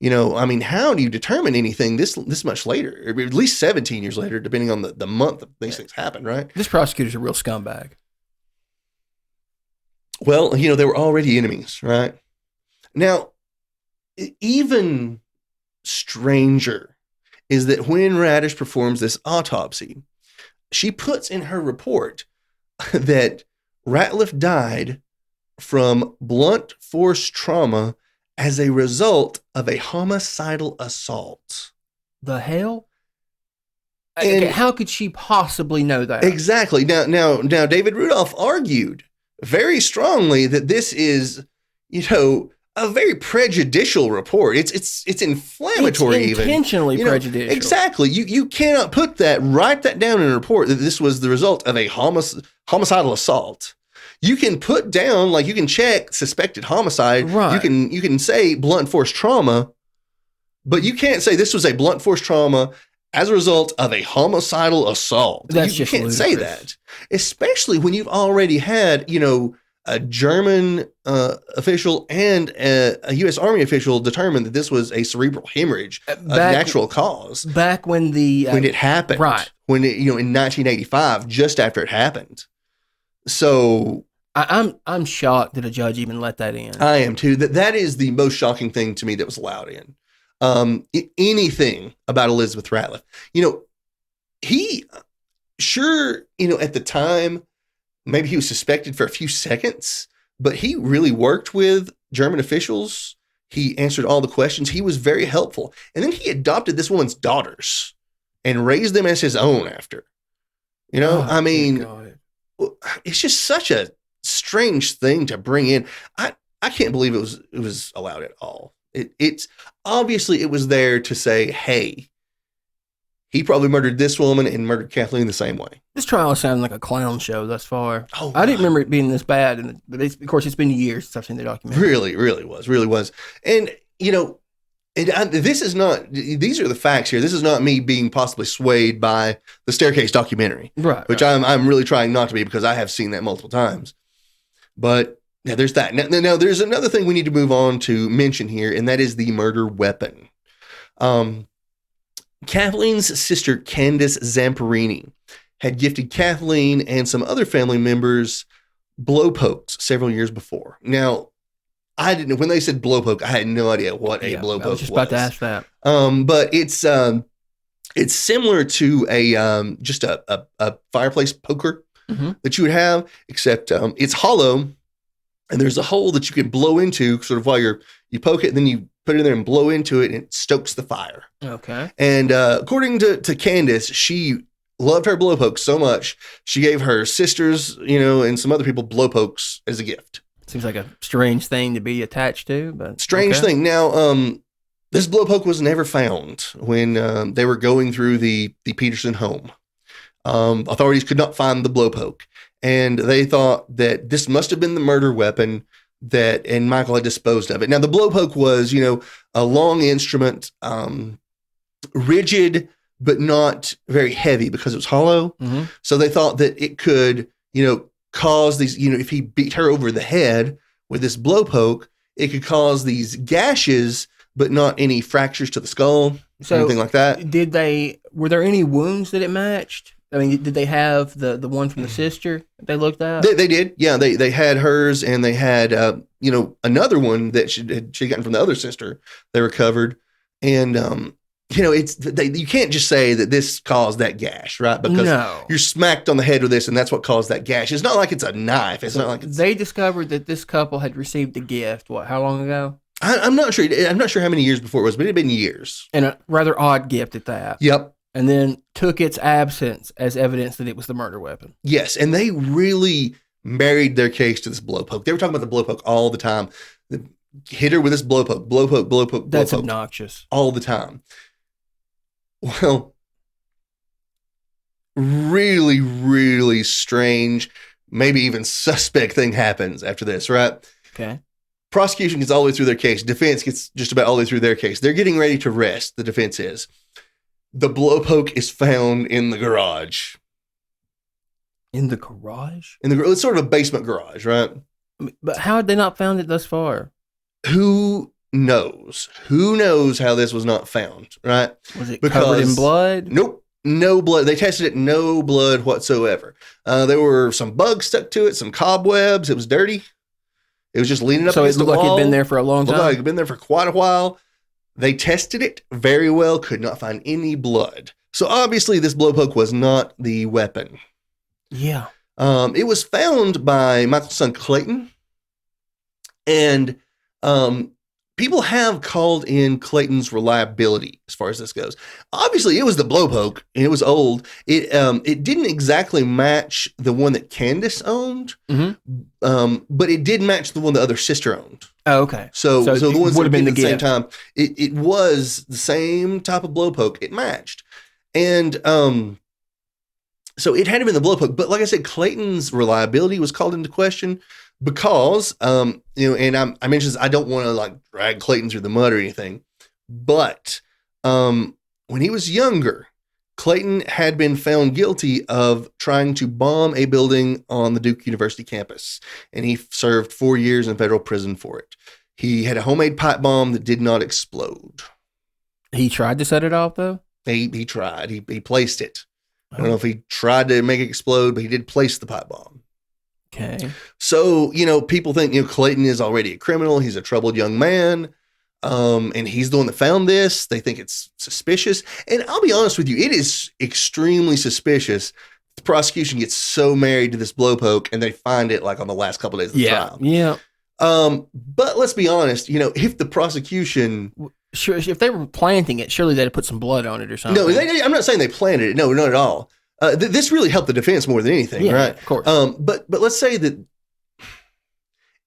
How do you determine anything this much later? Or at least 17 years later, depending on the month that these things happen, right? This prosecutor's a real scumbag. Well, they were already enemies, right? Now, even stranger is that when Radish performs this autopsy, she puts in her report that Ratliff died from blunt force trauma as a result of a homicidal assault. The hell? And how could she possibly know that? Exactly. Now, David Rudolph argued very strongly that this is, a very prejudicial report. It's inflammatory. It's intentionally prejudicial. Exactly. You cannot write that down in a report that this was the result of a homicidal assault. You can put down, you can check suspected homicide. Right. You can say blunt force trauma, but you can't say this was a blunt force trauma as a result of a homicidal assault. You can't say that, especially when you've already had, a German official and a U.S. Army official determined that this was a cerebral hemorrhage of natural cause. Back when when it happened, right? When it, in 1985, just after it happened. So I'm shocked that a judge even let that in. I am too. That is the most shocking thing to me that was allowed in. Anything about Elizabeth Ratliff, he sure, at the time. Maybe he was suspected for a few seconds, but he really worked with German officials. He answered all the questions. He was very helpful. And then he adopted this woman's daughters and raised them as his own after. It's just such a strange thing to bring in. I can't believe it was allowed at all. It's obviously it was there to say, hey, he probably murdered this woman and murdered Kathleen the same way. This trial sounded like a clown show thus far. Oh, I didn't remember it being this bad. And of course, it's been years since I've seen the documentary. Really was. And, this is not, these are the facts here. This is not me being possibly swayed by the Staircase documentary. Right. Which I'm really trying not to be because I have seen that multiple times. But yeah, there's that. Now, there's another thing we need to move on to mention here, and that is the murder weapon. Kathleen's sister, Candace Zamperini, had gifted Kathleen and some other family members blowpokes several years before. Now, I didn't know when they said blowpoke, I had no idea what a blowpoke was. I was just about to ask that. But it's similar to a fireplace poker that you would have, except it's hollow and there's a hole that you can blow into sort of while you poke it, and then you put it in there and blow into it, and it stokes the fire. Okay. And according to Candace, she loved her blowpokes so much, she gave her sisters, and some other people blowpokes as a gift. Seems like a strange thing to be attached to, but strange thing. Now, this blowpoke was never found when they were going through the Peterson home. Authorities could not find the blowpoke, and they thought that this must have been the murder weapon and Michael had disposed of it. Now, the blowpoke was, a long instrument, rigid, but not very heavy because it was hollow. Mm-hmm. So they thought that it could, cause these, if he beat her over the head with this blowpoke, it could cause these gashes, but not any fractures to the skull, anything like that. Were there any wounds that it matched? I mean, did they have the one from the sister they looked at? They did. Yeah, they had hers, and they had, another one that she'd gotten from the other sister they recovered. And, you can't just say that this caused that gash, right? Because you're smacked on the head with this, and that's what caused that gash. It's not like it's a knife. It's not like they discovered that this couple had received a gift. How long ago? I'm not sure. I'm not sure how many years before it was, but it had been years. And a rather odd gift at that. Yep. And then took its absence as evidence that it was the murder weapon. Yes, and they really married their case to this blowpoke. They were talking about the blowpoke all the time. Hit her with this blowpoke. That's obnoxious. All the time. Well, really, really strange, maybe even suspect thing happens after this, right? Okay. Prosecution gets all the way through their case. Defense gets just about all the way through their case. They're getting ready to rest, the defense is. The blowpoke is found in the garage. In the garage? It's sort of a basement garage, right? But how had they not found it thus far? Who knows? Who knows how this was not found, right? Was it covered in blood? Nope. No blood. They tested it, no blood whatsoever. There were some bugs stuck to it, some cobwebs. It was dirty. It was just leaning up against the wall. So it looked like it'd been there for a long time? It looked like it'd been there for quite a while. They tested it very well, could not find any blood. So obviously this blowpoke was not the weapon. Yeah. It was found by Michael's son Clayton. And people have called in Clayton's reliability as far as this goes. Obviously, it was the blowpoke, and it was old. It didn't exactly match the one that Candace owned, but it did match the one the other sister owned. Oh, okay. So the ones that would have been at the same time, it was the same type of blowpoke. It matched, and so it had to be the blowpoke. But like I said, Clayton's reliability was called into question. Because, and I mentioned this, I don't want to like drag Clayton through the mud or anything, but when he was younger, Clayton had been found guilty of trying to bomb a building on the Duke University campus, and he served 4 years in federal prison for it. He had a homemade pipe bomb that did not explode. He tried to set it off, though? He tried. He placed it. I don't know if he tried to make it explode, but he did place the pipe bomb. Okay. So, people think, Clayton is already a criminal. He's a troubled young man. And he's the one that found this. They think it's suspicious. And I'll be honest with you, it is extremely suspicious. The prosecution gets so married to this blowpoke and they find it like on the last couple of days of the trial. Yeah. But let's be honest, if the prosecution... Sure, if they were planting it, surely they'd have put some blood on it or something. No, I'm not saying they planted it. No, not at all. This really helped the defense more than anything, right? Of course. But let's say that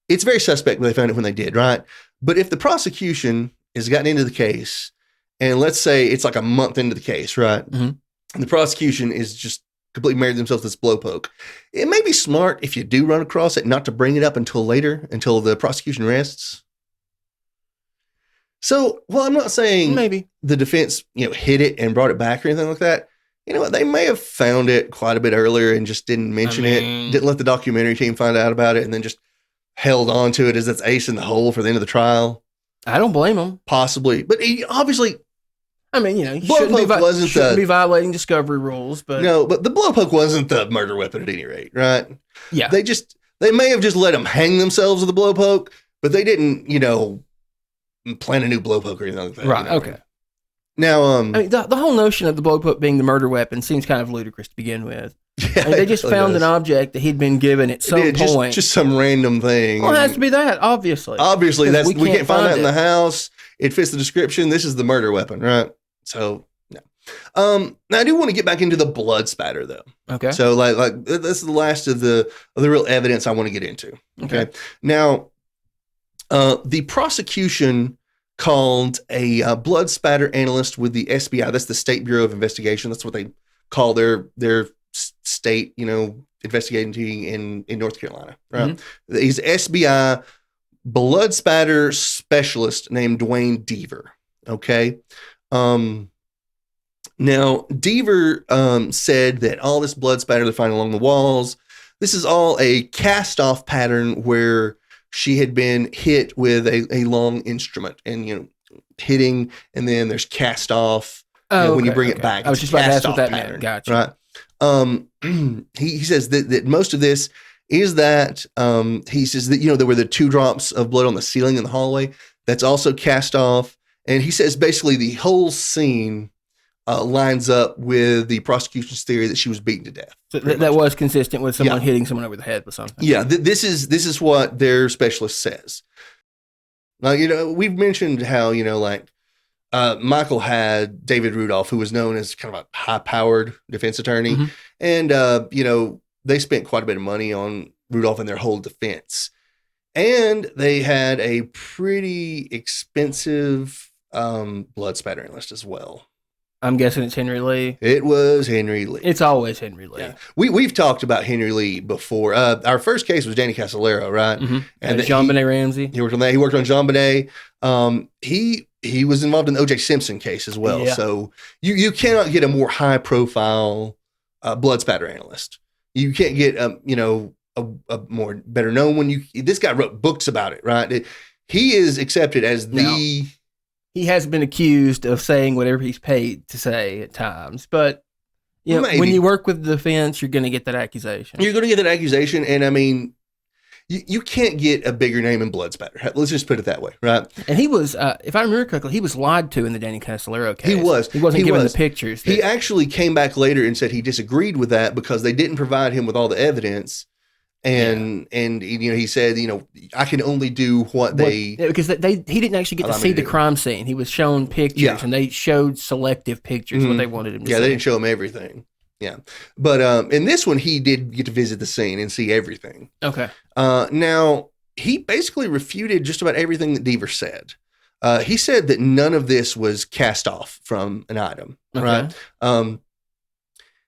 it's very suspect when they found it when they did, right? But if the prosecution has gotten into the case, and let's say it's like a month into the case, right? Mm-hmm. And the prosecution is just completely married themselves to this blowpoke. It may be smart if you do run across it not to bring it up until later, until the prosecution rests. So, I'm not saying maybe the defense, hid it and brought it back or anything like that. You know what? They may have found it quite a bit earlier and just didn't mention it. Didn't let the documentary team find out about it, and then just held on to it as its ace in the hole for the end of the trial. I don't blame them. Possibly, but he obviously. You shouldn't be violating discovery rules, but no. But the blowpoke wasn't the murder weapon at any rate, right? Yeah. They may have just let them hang themselves with the blowpoke, but they didn't, plan a new blowpoke or anything like that. Right. Okay. Now, the whole notion of the blowpoke being the murder weapon seems kind of ludicrous to begin with. Yeah, they just found an object that he'd been given at some point. Just some random thing. Well, it has to be that, obviously. Obviously, we can't find that in the house. It fits the description. This is the murder weapon, right? So, no. Now I do want to get back into the blood spatter, though. Okay. So, like this is the last of the real evidence I want to get into. Okay. Now, the prosecution called a blood spatter analyst with the SBI. That's the State Bureau of Investigation. That's what they call their state, investigating team in North Carolina. Right? Mm-hmm. He's SBI blood spatter specialist named Dwayne Deaver. Okay. Now Deaver said that all this blood spatter they're finding along the walls, this is all a cast-off pattern where she had been hit with a long instrument and, hitting, and then there's cast off when you bring it back. I was just about to ask what that meant. Gotcha. Right. He says that most of this is that, he says that, there were the 2 drops of blood on the ceiling in the hallway. That's also cast off. And he says basically the whole scene lines up with the prosecution's theory that she was beaten to death. So that was consistent with someone hitting someone over the head with something. Yeah, this is what their specialist says. Now, we've mentioned how, Michael had David Rudolph, who was known as kind of a high-powered defense attorney. Mm-hmm. And, they spent quite a bit of money on Rudolph and their whole defense. And they had a pretty expensive blood spattering list as well. I'm guessing it's Henry Lee. It was Henry Lee. It's always Henry Lee. Yeah. We've talked about Henry Lee before. Our first case was Danny Casolaro, right? Mm-hmm. And Jean Benet Ramsey. He worked on that. He worked on Jean Benet. He was involved in the O.J. Simpson case as well. Yeah. So you cannot get a more high profile blood spatter analyst. You can't get a more better known one. This guy wrote books about it, right? He is accepted as the. He has been accused of saying whatever he's paid to say at times, but when you work with the defense, you're going to get that accusation. You're going to get that accusation, and I mean, you can't get a bigger name in blood spatter. Let's just put it that way, right? And he was, if I remember correctly, he was lied to in the Danny Casolaro case. He was. He wasn't given the pictures. He actually came back later and said he disagreed with that because they didn't provide him with all the evidence. And he said, I can only do because he didn't actually get to see the crime scene. He was shown pictures, and they showed selective pictures what they wanted him to see. Yeah, they didn't show him everything. Yeah, but in this one, he did get to visit the scene and see everything. Okay. Now he basically refuted just about everything that Deaver said. He said that none of this was cast off from an item. Okay. Right.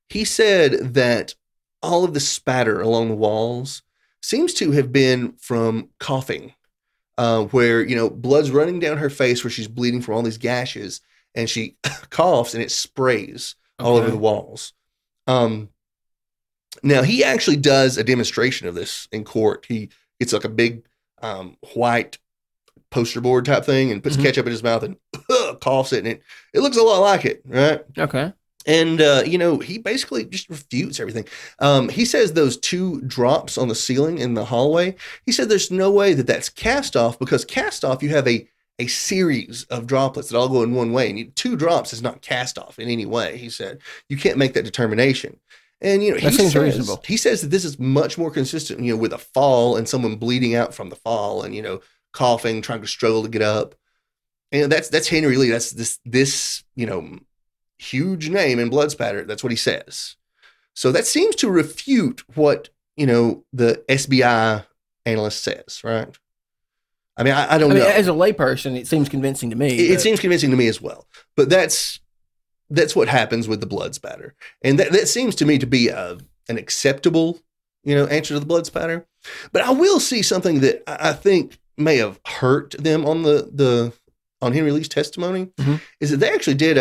He said that all of the spatter along the walls seems to have been from coughing, where, blood's running down her face where she's bleeding from all these gashes, and she coughs and it sprays all over the walls. Now, he actually does a demonstration of this in court. He gets like a big white poster board type thing and puts ketchup in his mouth and coughs it, and it looks a lot like it, right? Okay. And, he basically just refutes everything. He says those 2 drops on the ceiling in the hallway, he said there's no way that that's cast off, because cast off, you have a series of droplets that all go in one way. And 2 drops is not cast off in any way, he said. You can't make that determination. And, that seems reasonable. He says that this is much more consistent, with a fall and someone bleeding out from the fall and, coughing, trying to struggle to get up. And that's Henry Lee. That's this huge name in blood spatter. That's what he says. So that seems to refute what, the SBI analyst says, right? I mean, I don't know. As a layperson, it seems convincing to me. It seems convincing to me as well. But that's what happens with the blood spatter. And that seems to me to be an acceptable, answer to the blood spatter. But I will see something that I think may have hurt them on on Henry Lee's testimony, is that they actually did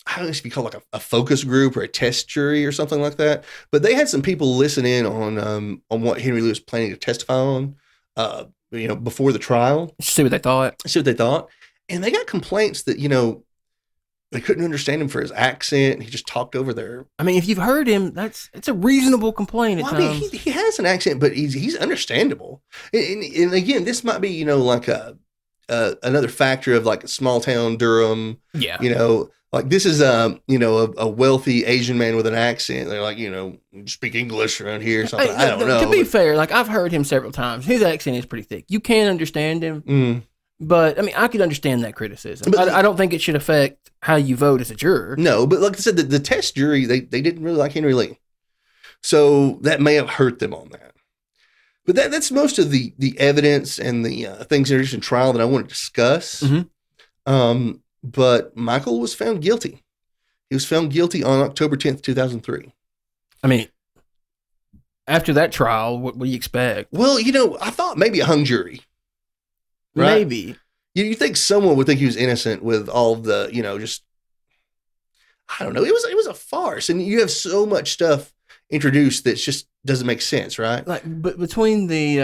I don't know if you call it like a focus group or a test jury or something like that. But they had some people listen in on what Henry Lee was planning to testify on, before the trial. See what they thought. And they got complaints that, they couldn't understand him for his accent. He just talked over there. I mean, if you've heard him, it's a reasonable complaint at times. I mean, he has an accent, but he's understandable. And again, this might be, like another factor of like a small town Durham. Yeah. Like this is a wealthy Asian man with an accent. They're like, speak English around here or something. I don't know. To be fair, like I've heard him several times. His accent is pretty thick. You can understand him. But I mean, I could understand that criticism. But I don't think it should affect how you vote as a juror. No, but like I said, the test jury, they didn't really like Henry Lee. So that may have hurt them on that. But that's most of the evidence and the things introduced in trial that I want to discuss. But Michael was found guilty. He was found guilty on October 10th, 2003. I mean, after that trial, what do you expect? Well, I thought maybe a hung jury. Right? Maybe. You think someone would think he was innocent with all the, just, I don't know. It was a farce. And you have so much stuff introduced that just doesn't make sense, right? Like, but between the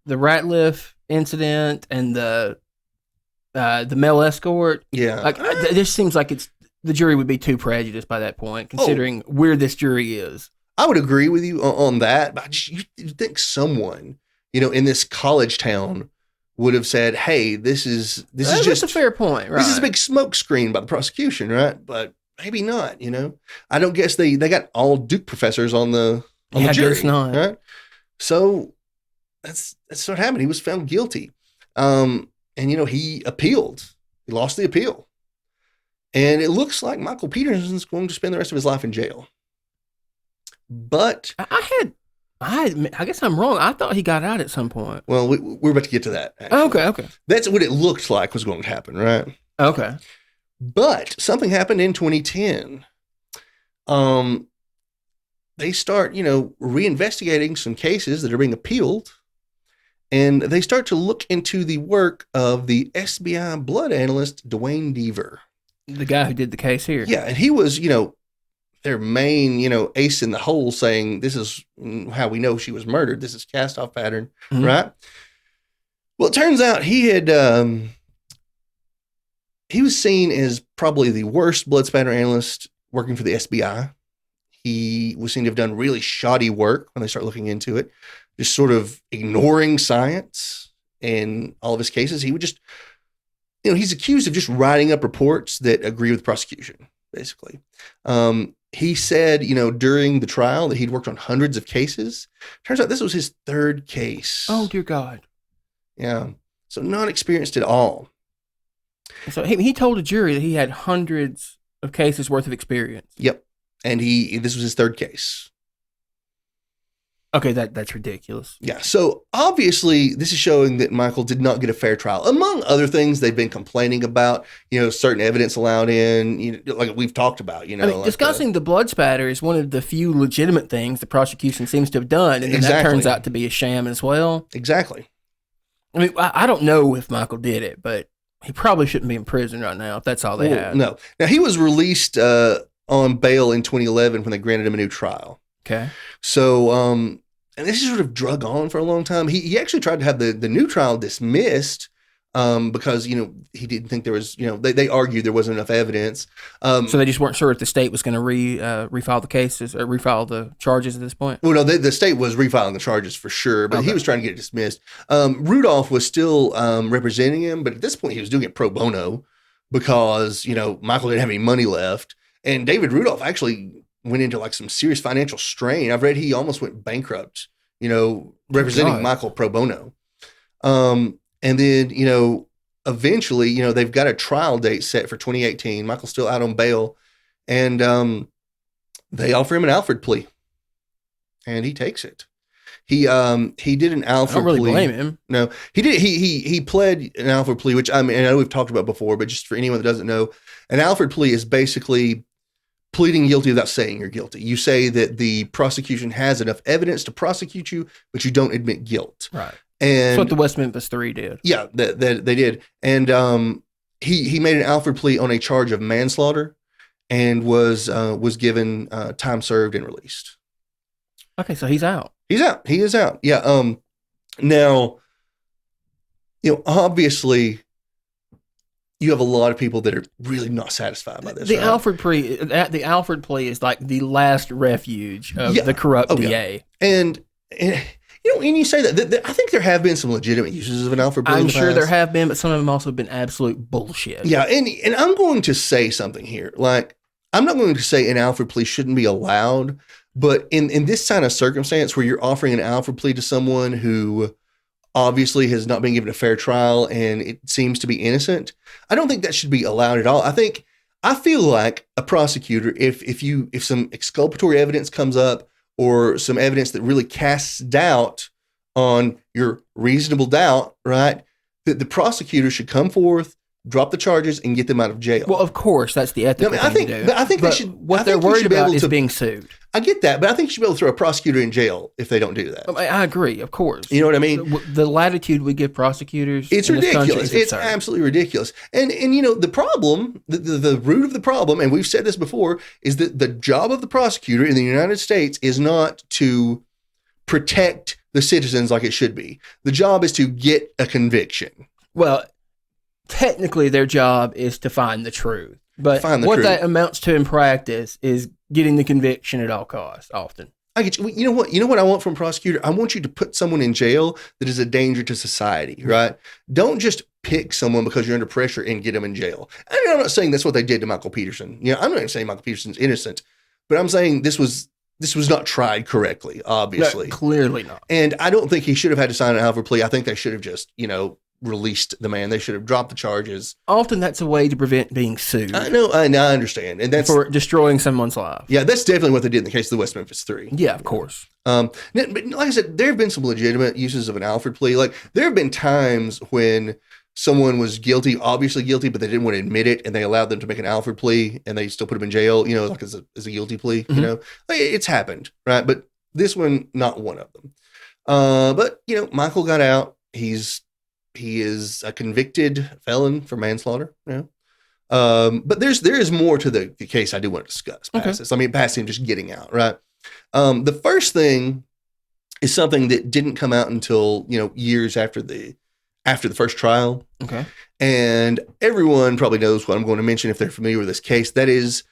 Ratliff incident and the male escort. Yeah. Like, this seems like the jury would be too prejudiced by that point, considering where this jury is. I would agree with you on that, but you think someone, in this college town would have said, hey, this is just a fair point, right? This is a big smoke screen by the prosecution, right? But maybe not, I don't guess they got all Duke professors on the jury. I guess not. Right? So that's what happened. He was found guilty. And, he appealed. He lost the appeal. And it looks like Michael Peterson's going to spend the rest of his life in jail. But I guess I'm wrong. I thought he got out at some point. Well, we're about to get to that. Actually. Okay. That's what it looked like was going to happen, right? Okay. But something happened in 2010. They start, reinvestigating some cases that are being appealed, and they start to look into the work of the SBI blood analyst, Dwayne Deaver. The guy who did the case here. Yeah, and he was, their main, ace in the hole, saying this is how we know she was murdered. This is cast-off pattern, right? Well, it turns out he was seen as probably the worst blood spatter analyst working for the SBI. He was seen to have done really shoddy work when they start looking into it, just sort of ignoring science in all of his cases. He would just, he's accused of just writing up reports that agree with prosecution, basically. He said, during the trial that he'd worked on hundreds of cases. Turns out this was his third case. Oh, dear God. Yeah. So not experienced at all. So he told a jury that he had hundreds of cases worth of experience. Yep. And this was his third case. Okay, that's ridiculous. Yeah. So obviously this is showing that Michael did not get a fair trial. Among other things, they've been complaining about, certain evidence allowed in, like we've talked about, discussing the blood spatter is one of the few legitimate things the prosecution seems to have done. And then that turns out to be a sham as well. Exactly. I mean, I don't know if Michael did it, but he probably shouldn't be in prison right now if that's all they had. No. Now, he was released on bail in 2011 when they granted him a new trial. Okay. So, and this is sort of drug on for a long time. He actually tried to have the new trial dismissed because, he didn't think there was, they argued there wasn't enough evidence. So they just weren't sure if the state was going to refile the cases or refile the charges at this point? Well, no, the state was refiling the charges for sure, but he was trying to get it dismissed. Rudolph was still representing him, but at this point he was doing it pro bono because, Michael didn't have any money left. And David Rudolph actually went into like some serious financial strain. I've read he almost went bankrupt, representing Michael pro bono. And then, eventually, they've got a trial date set for 2018. Michael's still out on bail, and they offer him an Alford plea, and he takes it. He did an Alford plea. I don't really blame him. No, he did. He pled an Alford plea, which I know we've talked about before, but just for anyone that doesn't know, an Alford plea is basically pleading guilty without saying you're guilty. You say that the prosecution has enough evidence to prosecute you, but you don't admit guilt. Right. And that's what the West Memphis 3 did. Yeah, that they did. And he made an Alford plea on a charge of manslaughter and was given time served and released. Okay, so he's out. He's out. He is out. Yeah. Now, obviously, you have a lot of people that are really not satisfied by this. The Alford plea is like the last refuge of the corrupt DA. Yeah. And and you say that I think there have been some legitimate uses of an Alford plea. I'm sure there have been, but some of them also have been absolute bullshit. Yeah, and I'm going to say something here. Like, I'm not going to say an Alford plea shouldn't be allowed, but in this kind of circumstance where you're offering an Alford plea to someone who obviously has not been given a fair trial and it seems to be innocent, I don't think that should be allowed at all. I feel like a prosecutor, if some exculpatory evidence comes up or some evidence that really casts doubt on your reasonable doubt, right, that the prosecutor should come forth, drop the charges, and get them out of jail. Well, of course, that's the ethical thing to do. I think they should. What they're worried about is being sued. I get that, but I think you should be able to throw a prosecutor in jail if they don't do that. I agree, of course. You know what I mean? The latitude we give prosecutors, it's ridiculous. It's absolutely ridiculous. And the problem, the root of the problem, and we've said this before, is that the job of the prosecutor in the United States is not to protect the citizens like it should be. The job is to get a conviction. Well, technically their job is to find the truth. But what that amounts to in practice is getting the conviction at all costs, often. I get you. You know what I want from a prosecutor? I want you to put someone in jail that is a danger to society, right? Don't just pick someone because you're under pressure and get them in jail. And I'm not saying that's what they did to Michael Peterson. I'm not even saying Michael Peterson's innocent, but I'm saying this was not tried correctly, obviously. No, clearly not. And I don't think he should have had to sign an Alford plea. I think they should have just, released the man. They should have dropped the charges. Often that's a way to prevent being sued. I know, I understand. And that's for destroying someone's life. Yeah, that's definitely what they did in the case of the West Memphis Three. Yeah, of course. But like I said, there have been some legitimate uses of an Alfred plea. Like, there have been times when someone was guilty, obviously guilty, but they didn't want to admit it, and they allowed them to make an Alfred plea, and they still put them in jail, like as a guilty plea, Like, it's happened, right? But this one, not one of them. But, Michael got out. He is a convicted felon for manslaughter, but there is more to the case I do want to discuss past this. I mean, past him just getting out, right? The first thing is something that didn't come out until, years after the first trial. Okay. And everyone probably knows what I'm going to mention if they're familiar with this case. That is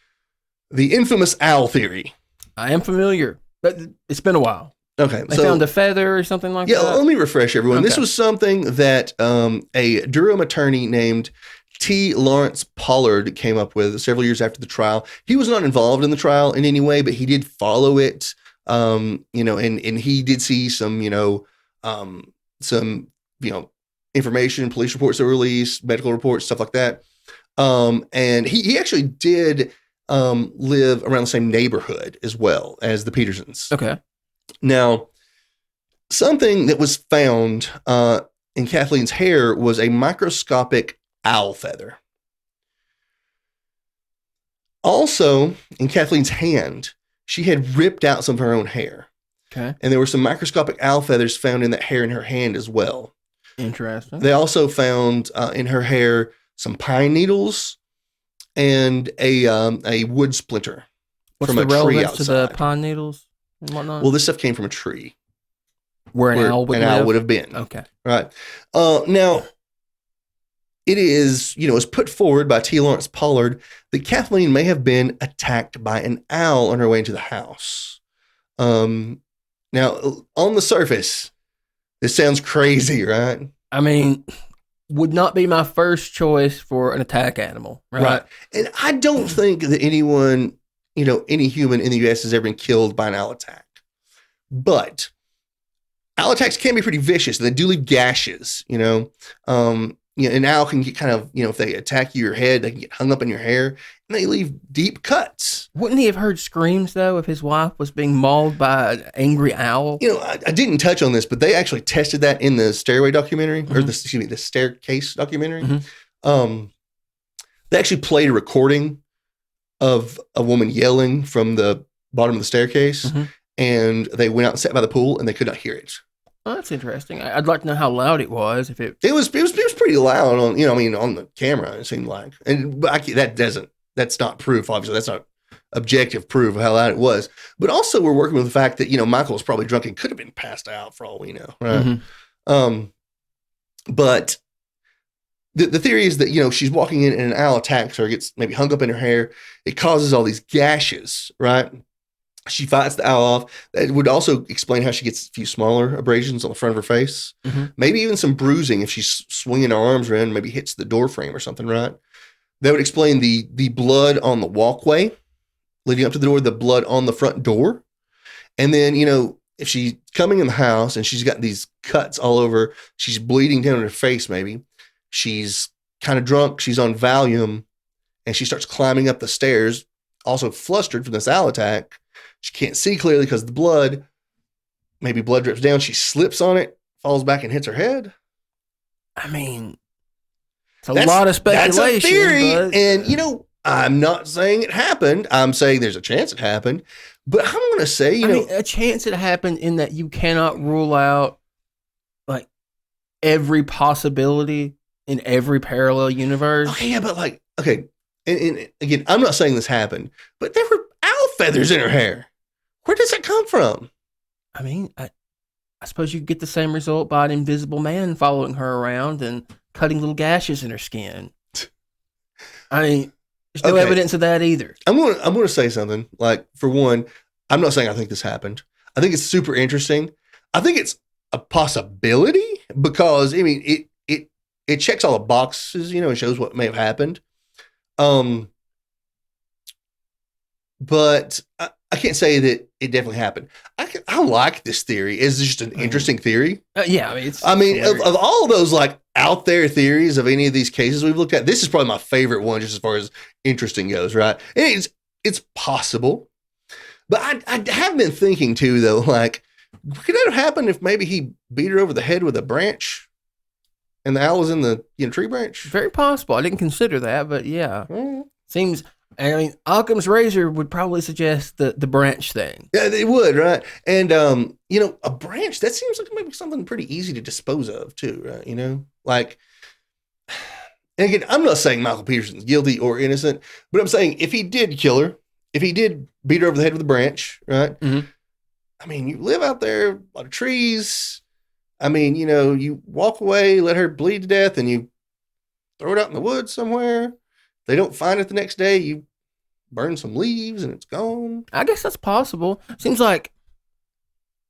the infamous owl theory. I am familiar, but it's been a while. Okay. They found a feather or something like that? Yeah, let me refresh everyone. Okay. This was something that a Durham attorney named T. Lawrence Pollard came up with several years after the trial. He was not involved in the trial in any way, but he did follow it, and he did see some information, police reports that were released, medical reports, stuff like that. And he actually did live around the same neighborhood as well as the Petersons. Okay. Now, something that was found in Kathleen's hair was a microscopic owl feather. Also, in Kathleen's hand, she had ripped out some of her own hair. Okay. And there were some microscopic owl feathers found in that hair in her hand as well. Interesting. They also found in her hair some pine needles and a wood splinter. What's from the a tree relevance outside. to the pine needles and whatnot? Well, this stuff came from a tree. Where an owl would have been. Okay. Right. Now, it is, was put forward by T. Lawrence Pollard that Kathleen may have been attacked by an owl on her way into the house. Now, on the surface, this sounds crazy, right? I mean, would not be my first choice for an attack animal, right? And I don't think that anyone, any human in the U.S. has ever been killed by an owl attack. But owl attacks can be pretty vicious. They do leave gashes, an owl can get kind of, if they attack your head, they can get hung up in your hair, and they leave deep cuts. Wouldn't he have heard screams, though, if his wife was being mauled by an angry owl? I didn't touch on this, but they actually tested that in the Stairway documentary, or the Staircase documentary. They actually played a recording of a woman yelling from the bottom of the staircase, and they went out and sat by the pool, and they could not hear it. Oh, that's interesting. I'd like to know how loud it was. It was pretty loud on on the camera. It seemed like, that's not proof. Obviously, that's not objective proof of how loud it was. But also, we're working with the fact that Michael was probably drunk and could have been passed out for all we know, right? But the theory is that she's walking in and an owl attacks her, gets maybe hung up in her hair. It causes all these gashes, right? She fights the owl off. That would also explain how she gets a few smaller abrasions on the front of her face. Maybe even some bruising if she's swinging her arms around and maybe hits the door frame or something, right? That would explain the blood on the walkway leading up to the door, the blood on the front door. And then, if she's coming in the house and she's got these cuts all over, she's bleeding down her face maybe. She's kind of drunk. She's on Valium and she starts climbing up the stairs, also flustered from this owl attack. She can't see clearly because of the blood. Maybe blood drips down. She slips on it, falls back and hits her head. I mean, it's a lot of speculation. That's a theory. But... And, I'm not saying it happened. I'm saying there's a chance it happened. But I'm going to say, a chance it happened in that you cannot rule out, like, every possibility in every parallel universe. Okay, yeah, but, and again, I'm not saying this happened, but there were owl feathers in her hair. Where does that come from? I mean, I suppose you get the same result by an invisible man following her around and cutting little gashes in her skin. I mean, there's no evidence of that either. I'm going to say something. Like, for one, I'm not saying I think this happened. I think it's super interesting. I think it's a possibility because, I mean, it checks all the boxes, and shows what may have happened. But I can't say that it definitely happened. I like this theory. It's just an interesting theory. Yeah, I mean, of all those like out there theories of any of these cases we've looked at, this is probably my favorite one, just as far as interesting goes, right? And it's possible, but I have been thinking too, though, like, could that have happened if maybe he beat her over the head with a branch, and the owl was in the tree branch? Very possible. I didn't consider that, but yeah, seems. I mean, Occam's razor would probably suggest the branch thing. Yeah, it would, right? And, a branch, that seems like maybe something pretty easy to dispose of, too, right? Like, and again, I'm not saying Michael Peterson's guilty or innocent, but I'm saying if he did kill her, if he did beat her over the head with a branch, right? Mm-hmm. I mean, you live out there, a lot of trees. I mean, you walk away, let her bleed to death, and you throw it out in the woods somewhere. They don't find it the next day. You burn some leaves and it's gone. I guess that's possible. Seems like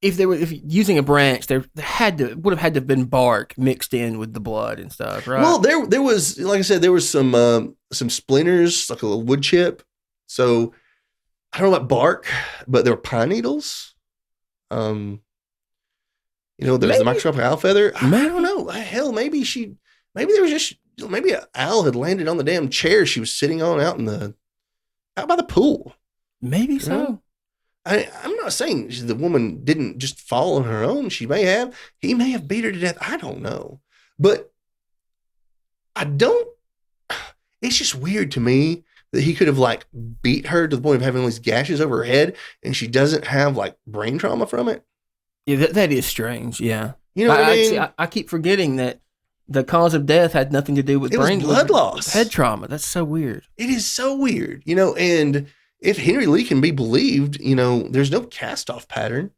if using a branch, would have had to have been bark mixed in with the blood and stuff, right? Well, there was, like I said, there was some splinters, like a little wood chip. So I don't know about bark, but there were pine needles. There's the microscopic owl feather. I don't know. Hell, maybe an owl had landed on the damn chair she was sitting on out by the pool. Maybe so. I'm not saying the woman didn't just fall on her own. He may have beat her to death. I don't know. But it's just weird to me that he could have like beat her to the point of having all these gashes over her head and she doesn't have like brain trauma from it. Yeah, that is strange. Yeah. You know what I mean? I keep forgetting that the cause of death had nothing to do with blood loss, head trauma. That's so weird. It is so weird, and if Henry Lee can be believed, there's no cast-off pattern.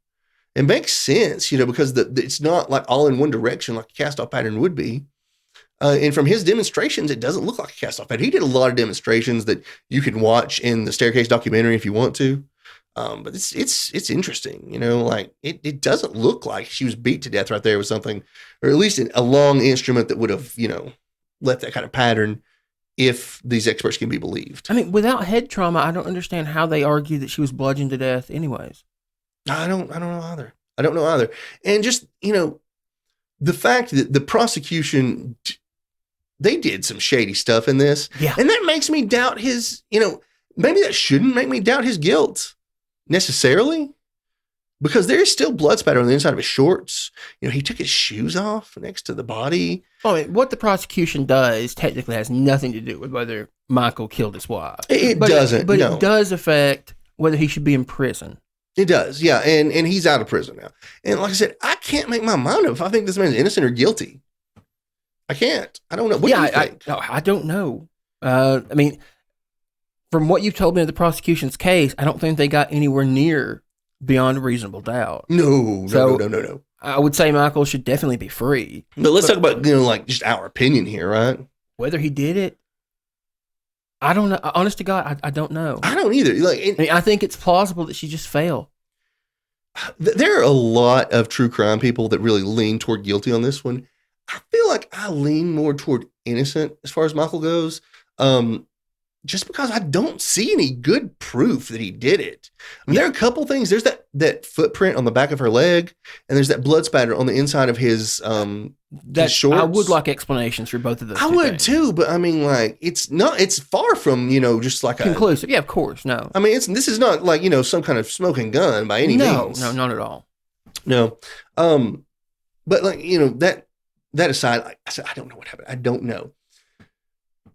It makes sense, because it's not like all in one direction like a cast-off pattern would be. And from his demonstrations, it doesn't look like a cast-off pattern. He did a lot of demonstrations that you can watch in the Staircase documentary if you want to. But it's interesting, like it doesn't look like she was beat to death right there with something, or at least a long instrument that would have, left that kind of pattern, if these experts can be believed. I mean, without head trauma, I don't understand how they argue that she was bludgeoned to death anyways. I don't know either. And just, the fact that the prosecution, they did some shady stuff in this. Yeah. And that makes me doubt his, maybe that shouldn't make me doubt his guilt necessarily, because there is still blood spatter on the inside of his shorts. He took his shoes off next to the body. I mean, what the prosecution does technically has nothing to do with whether Michael killed his wife. It doesn't. But it does affect whether he should be in prison. It does, yeah. And he's out of prison now. And like I said, I can't make my mind up if I think this man's innocent or guilty. I can't. I don't know. What do you think? I don't know. I mean, from what you've told me of the prosecution's case, I don't think they got anywhere near beyond a reasonable doubt. No. I would say Michael should definitely be free. But let's talk about, like just our opinion here, right? Whether he did it, I don't know. Honest to God, I don't know. I don't either. I think it's plausible that she just fell. There are a lot of true crime people that really lean toward guilty on this one. I feel like I lean more toward innocent as far as Michael goes. Just because I don't see any good proof that he did it. I mean, there are a couple things. There's that footprint on the back of her leg, and there's that blood spatter on the inside of his shorts. I would like explanations for both of those. I would too, but I mean, like, it's far from, just like conclusive. Yeah, of course. No. I mean, this is not like, some kind of smoking gun by any means. No, not at all. No. But like, that aside, like I said, I don't know what happened. I don't know.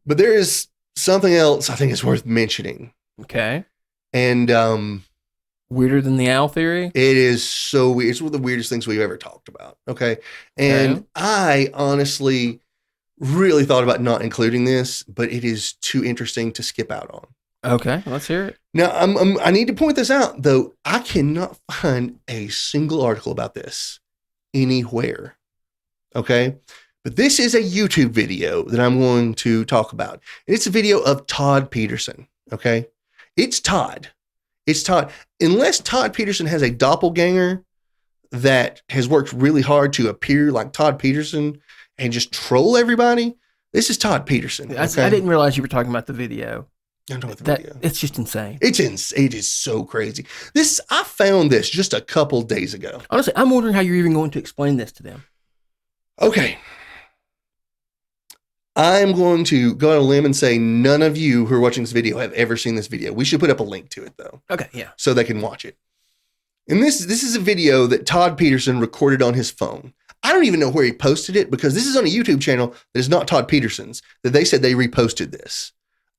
But there is something else I think is worth mentioning. Okay. And weirder than the owl theory? It is so weird. It's one of the weirdest things we've ever talked about. Okay. And I honestly really thought about not including this, but it is too interesting to skip out on. Okay, let's hear it. Now, I need to point this out, though. I cannot find a single article about this anywhere. Okay. But this is a YouTube video that I'm going to talk about. And it's a video of Todd Peterson. Okay. It's Todd. Unless Todd Peterson has a doppelganger that has worked really hard to appear like Todd Peterson and just troll everybody, this is Todd Peterson. Okay? I didn't realize you were talking about the video. I'm talking about the video. It's just insane. It is so crazy. I found this just a couple days ago. Honestly, I'm wondering how you're even going to explain this to them. Okay. I'm going to go on a limb and say none of you who are watching this video have ever seen this video. We should put up a link to it, though. Okay, yeah. So they can watch it. And this is a video that Todd Peterson recorded on his phone. I don't even know where he posted it because this is on a YouTube channel that is not Todd Peterson's, that they said they reposted this.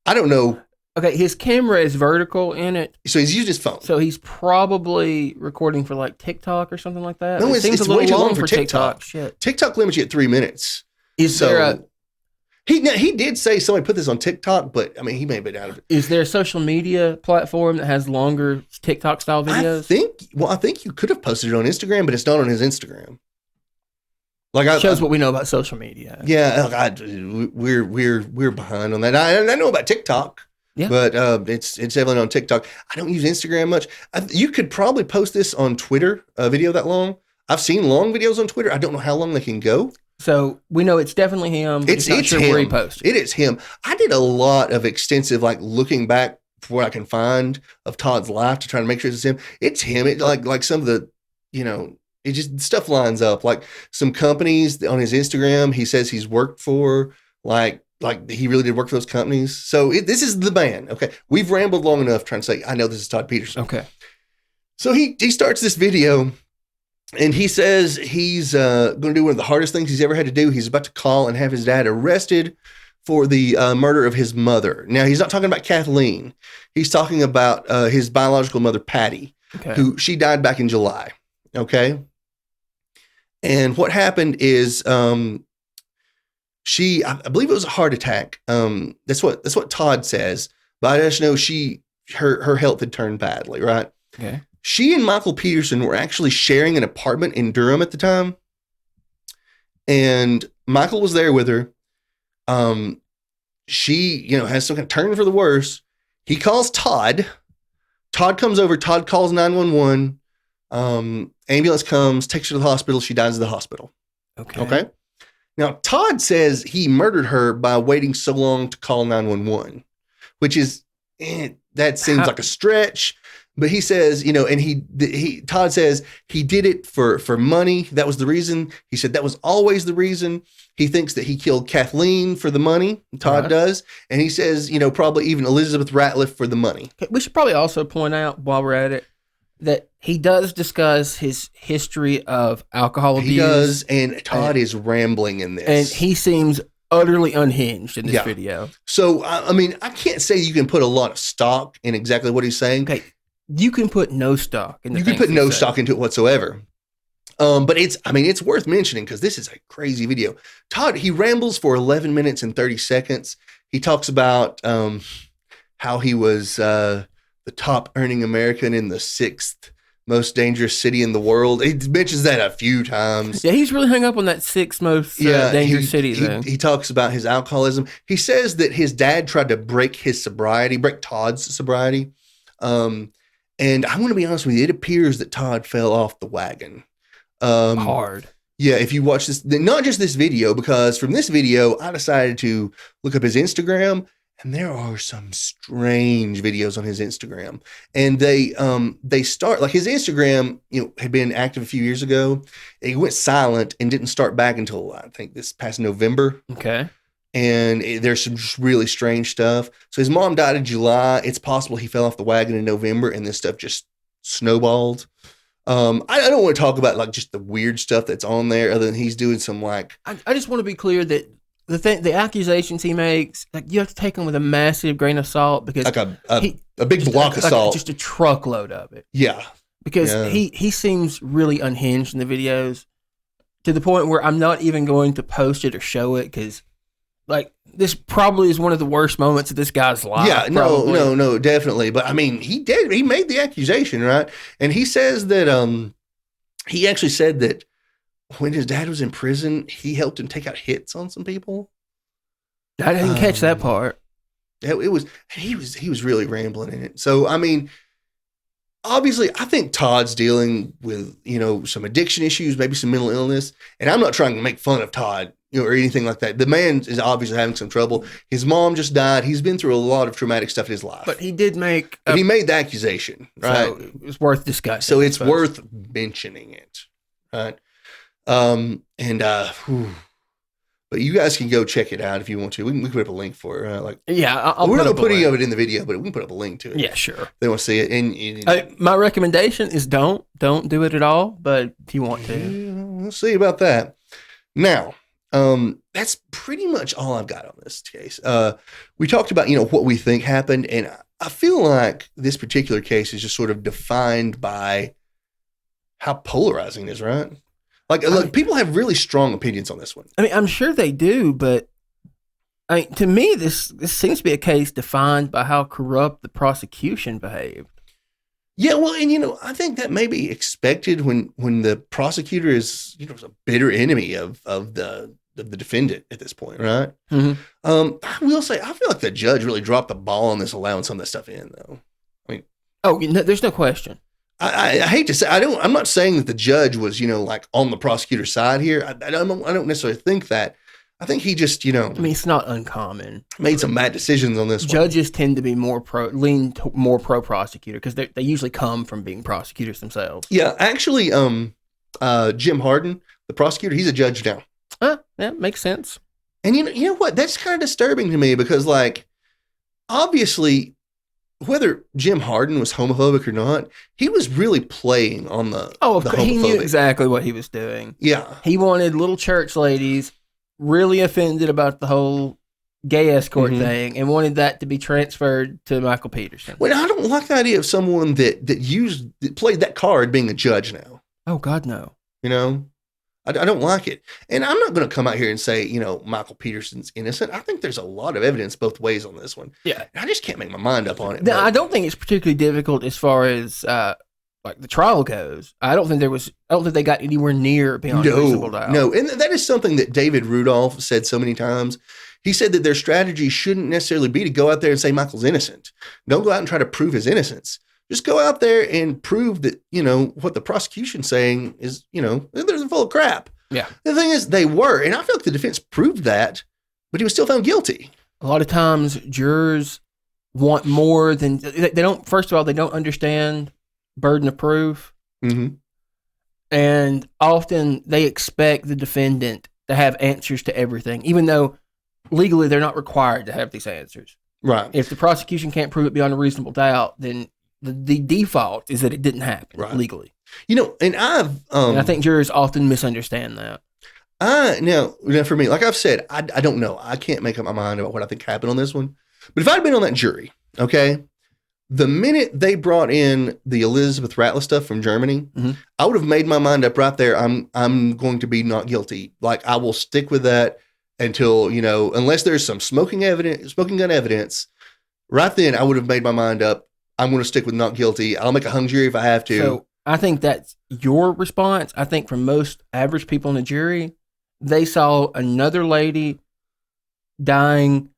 I don't know. Okay, his camera is vertical in it. So he's used his phone. So he's probably recording for like TikTok or something like that. No, it seems it's a little way too long for TikTok. Shit. TikTok limits you at 3 minutes. Is there a... He did say somebody put this on TikTok, but I mean, he may have been out of it. Is there a social media platform that has longer TikTok style videos? I think you could have posted it on Instagram, but it's not on his Instagram. Shows what we know about social media. Yeah, we're behind on that. I know about TikTok, but it's definitely on TikTok. I don't use Instagram much. You could probably post this on Twitter, a video that long. I've seen long videos on Twitter. I don't know how long they can go. So we know it's definitely him. It's not sure him. Where he posted. It is him. I did a lot of extensive, looking back for what I can find of Todd's life to try to make sure it's him. It's him. It like some of the, it just stuff lines up. Like some companies on his Instagram, he says he's worked for, like he really did work for those companies. So this is the man. Okay, we've rambled long enough trying to say I know this is Todd Peterson. Okay, so he starts this video. And he says he's going to do one of the hardest things he's ever had to do. He's about to call and have his dad arrested for the murder of his mother. Now, he's not talking about Kathleen. He's talking about his biological mother, Patty, she died back in July. Okay. And what happened is I believe it was a heart attack. That's what Todd says. But I just know her health had turned badly, right? Okay. She and Michael Peterson were actually sharing an apartment in Durham at the time. And Michael was there with her. She, has some kind of turn for the worse. He calls Todd. Todd comes over. Todd calls 911. Ambulance comes, takes her to the hospital. She dies at the hospital. Okay. Now, Todd says he murdered her by waiting so long to call 911, which is, that seems like a stretch. But he says, and Todd says he did it for money. That was the reason. He said that was always the reason. He thinks that he killed Kathleen for the money. Todd does. And he says, probably even Elizabeth Ratliff for the money. We should probably also point out while we're at it that he does discuss his history of alcohol abuse. He does. And Todd is rambling in this. And he seems utterly unhinged in this video. So, I can't say you can put a lot of stock in exactly what he's saying. Okay. You can put no stock in the You can put no stock into it whatsoever. But it's worth mentioning because this is a crazy video. Todd, he rambles for 11 minutes and 30 seconds. He talks about how he was the top earning American in the 6th most dangerous city in the world. He mentions that a few times. Yeah, he's really hung up on that 6th most dangerous city thing. He talks about his alcoholism. He says that his dad tried to break Todd's sobriety. And I'm going to be honest with you, it appears that Todd fell off the wagon. Hard. Yeah, if you watch this, not just this video, because from this video, I decided to look up his Instagram, and there are some strange videos on his Instagram. And they start, like his Instagram, had been active a few years ago. He went silent and didn't start back until, I think, this past November. Okay. And there's some really strange stuff. So his mom died in July. It's possible he fell off the wagon in November and this stuff just snowballed. I don't want to talk about just the weird stuff that's on there other than he's doing some I just want to be clear that the accusations he makes, you have to take them with a massive grain of salt because a big block of salt. Just a truckload of it. Yeah. Because he seems really unhinged in the videos to the point where I'm not even going to post it or show it because this probably is one of the worst moments of this guy's life. Yeah, no, definitely. But he made the accusation, right? And he says that he actually said that when his dad was in prison, he helped him take out hits on some people. I didn't catch that part. He was really rambling in it. So obviously, I think Todd's dealing with some addiction issues, maybe some mental illness, and I'm not trying to make fun of Todd. Or anything like that. The man is obviously having some trouble. His mom just died. He's been through a lot of traumatic stuff in his life. But he did he made the accusation, right? So it's worth discussing. So it's worth mentioning it, right? But you guys can go check it out if you want to. We can put up a link for it. I'll we're not put putting any of it in the video, but we can put up a link to it. Yeah, sure. They want to see it. And my recommendation is don't do it at all. But if you want to, we'll see about that. Now, that's pretty much all I've got on this case. We talked about, what we think happened, and I feel like this particular case is just sort of defined by how polarizing it is, right? Like people have really strong opinions on this one. I mean, I'm sure they do, but to me, this seems to be a case defined by how corrupt the prosecution behaved. Yeah, well, and I think that may be expected when the prosecutor is a bitter enemy of the defendant at this point, right? Mm-hmm. I will say I feel like the judge really dropped the ball on this, allowing some of this stuff in, though. I mean, there's no question. I hate to say I'm not saying that the judge was like on the prosecutor's side here. I don't necessarily think that. I think he just I mean, it's not uncommon. Made some bad decisions on this one. Judges tend to be more pro prosecutor because they usually come from being prosecutors themselves. Yeah, actually, Jim Harden, the prosecutor, he's a judge now. Yeah, makes sense. And you know what? That's kind of disturbing to me because, obviously, whether Jim Harden was homophobic or not, he was really playing on the of the course, he knew homophobic. exactly what he was doing. Yeah, he wanted little church ladies really offended about the whole gay escort thing and wanted that to be transferred to Michael Peterson. Well, I don't like the idea of someone that played that card being a judge now. Oh God, no. I don't like it. And I'm not going to come out here and say, Michael Peterson's innocent. I think there's a lot of evidence both ways on this one. Yeah. I just can't make my mind up on it. Now, I don't think it's particularly difficult as far as the trial goes. I don't think they got anywhere near beyond reasonable doubt. No. And that is something that David Rudolph said so many times. He said that their strategy shouldn't necessarily be to go out there and say Michael's innocent. Don't go out and try to prove his innocence. Just go out there and prove that, what the prosecution's saying is, they're full of crap. Yeah. The thing is, they were. And I feel like the defense proved that, but he was still found guilty. A lot of times, jurors want more than they don't. First of all, they don't understand burden of proof. Mm-hmm. And often they expect the defendant to have answers to everything, even though legally they're not required to have these answers. Right. If the prosecution can't prove it beyond a reasonable doubt, then the default is that it didn't happen legally. And I think jurors often misunderstand that. Now for me, like I've said, I don't know. I can't make up my mind about what I think happened on this one. But if I'd been on that jury, okay, the minute they brought in the Elizabeth Ratliff stuff from Germany, I would have made my mind up right there. I'm going to be not guilty. Like I will stick with that until, unless there's some smoking gun evidence. Right then, I would have made my mind up. I'm going to stick with not guilty. I'll make a hung jury if I have to. So I think that's your response. I think for most average people in the jury, they saw another lady dying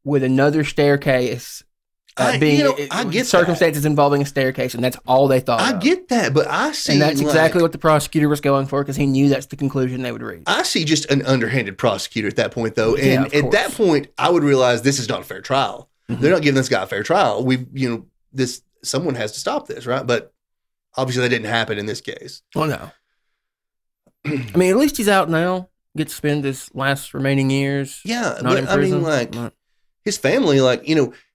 with another staircase. I get circumstances involving a staircase, and that's all they thought. I get that, but I see, and that's exactly what the prosecutor was going for because he knew that's the conclusion they would reach. I see just an underhanded prosecutor at that point, though, and at that point, I would realize this is not a fair trial. They're not giving this guy a fair trial. Someone has to stop this, right? But obviously, that didn't happen in this case. Well, no. I mean, at least he's out now. Gets to spend his last remaining years. Yeah, not in prison. His family,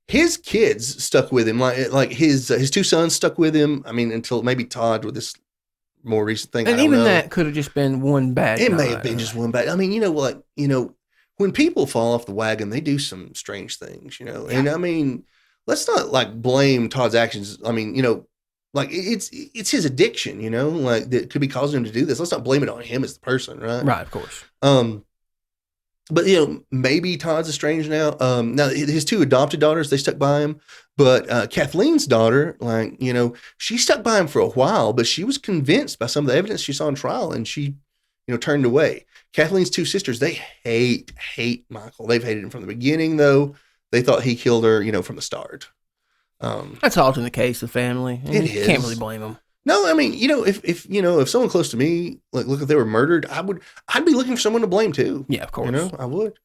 his kids stuck with him, like his two sons stuck with him. I mean, until maybe Todd with this more recent thing. And even that could have just been one bad. It may have been just one bad. I mean, when people fall off the wagon, they do some strange things, Yeah. And I mean, let's not blame Todd's actions. I mean, it's his addiction, that could be causing him to do this. Let's not blame it on him as the person, right? Right, of course. But maybe Todd's estranged now. Now his two adopted daughters, they stuck by him. But Kathleen's daughter, she stuck by him for a while, but she was convinced by some of the evidence she saw in trial, and she, turned away. Kathleen's two sisters, they hate Michael. They've hated him from the beginning, though. They thought he killed her, from the start. That's often the case of family. It is. Can't really blame them. No, I mean, if someone close to me, look, if they were murdered, I'd be looking for someone to blame too. Yeah, of course. I would.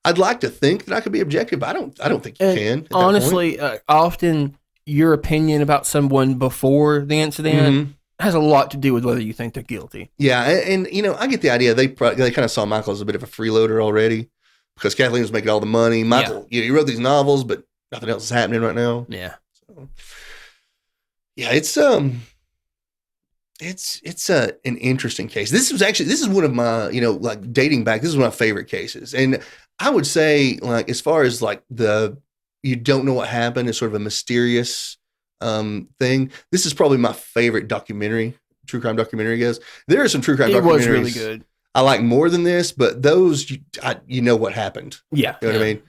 I'd like to think that I could be objective, but I don't think you can. Honestly, often your opinion about someone before the incident has a lot to do with whether you think they're guilty. Yeah, and I get the idea. They kind of saw Michael as a bit of a freeloader already because Kathleen was making all the money. Michael, he wrote these novels, but nothing else is happening right now. Yeah. So, yeah, it's an interesting case. This is one of my, like dating back, this is one of my favorite cases. And I would say, like, as far as like you don't know what happened, it's sort of a mysterious thing. This is probably my favorite true crime documentary goes. There are some true crime documentaries. It was really good. I like more than this, but those, you know what happened. Yeah. You know what I mean?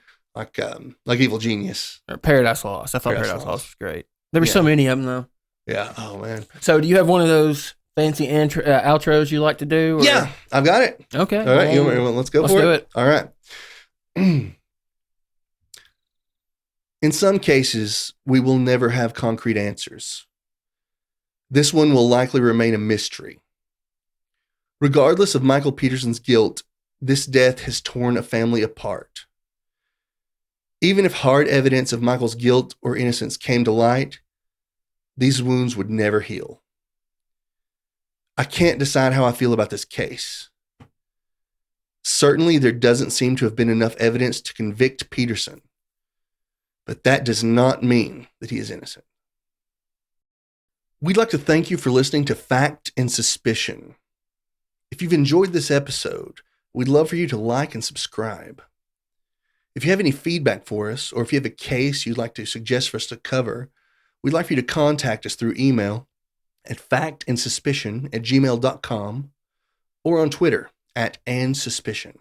Like Evil Genius. Or Paradise Lost. I thought Paradise Lost was great. There were so many of them, though. Yeah. Oh, man. So do you have one of those fancy outros you like to do? Or? Yeah, I've got it. Okay. All right. Let's go for it. Let's do it. All right. In some cases, we will never have concrete answers. This one will likely remain a mystery. Regardless of Michael Peterson's guilt, this death has torn a family apart. Even if hard evidence of Michael's guilt or innocence came to light, these wounds would never heal. I can't decide how I feel about this case. Certainly, there doesn't seem to have been enough evidence to convict Peterson, but that does not mean that he is innocent. We'd like to thank you for listening to Fact and Suspicion. If you've enjoyed this episode, we'd love for you to like and subscribe. If you have any feedback for us, or if you have a case you'd like to suggest for us to cover, we'd like for you to contact us through email at factandsuspicion@gmail.com or on Twitter @andsuspicion.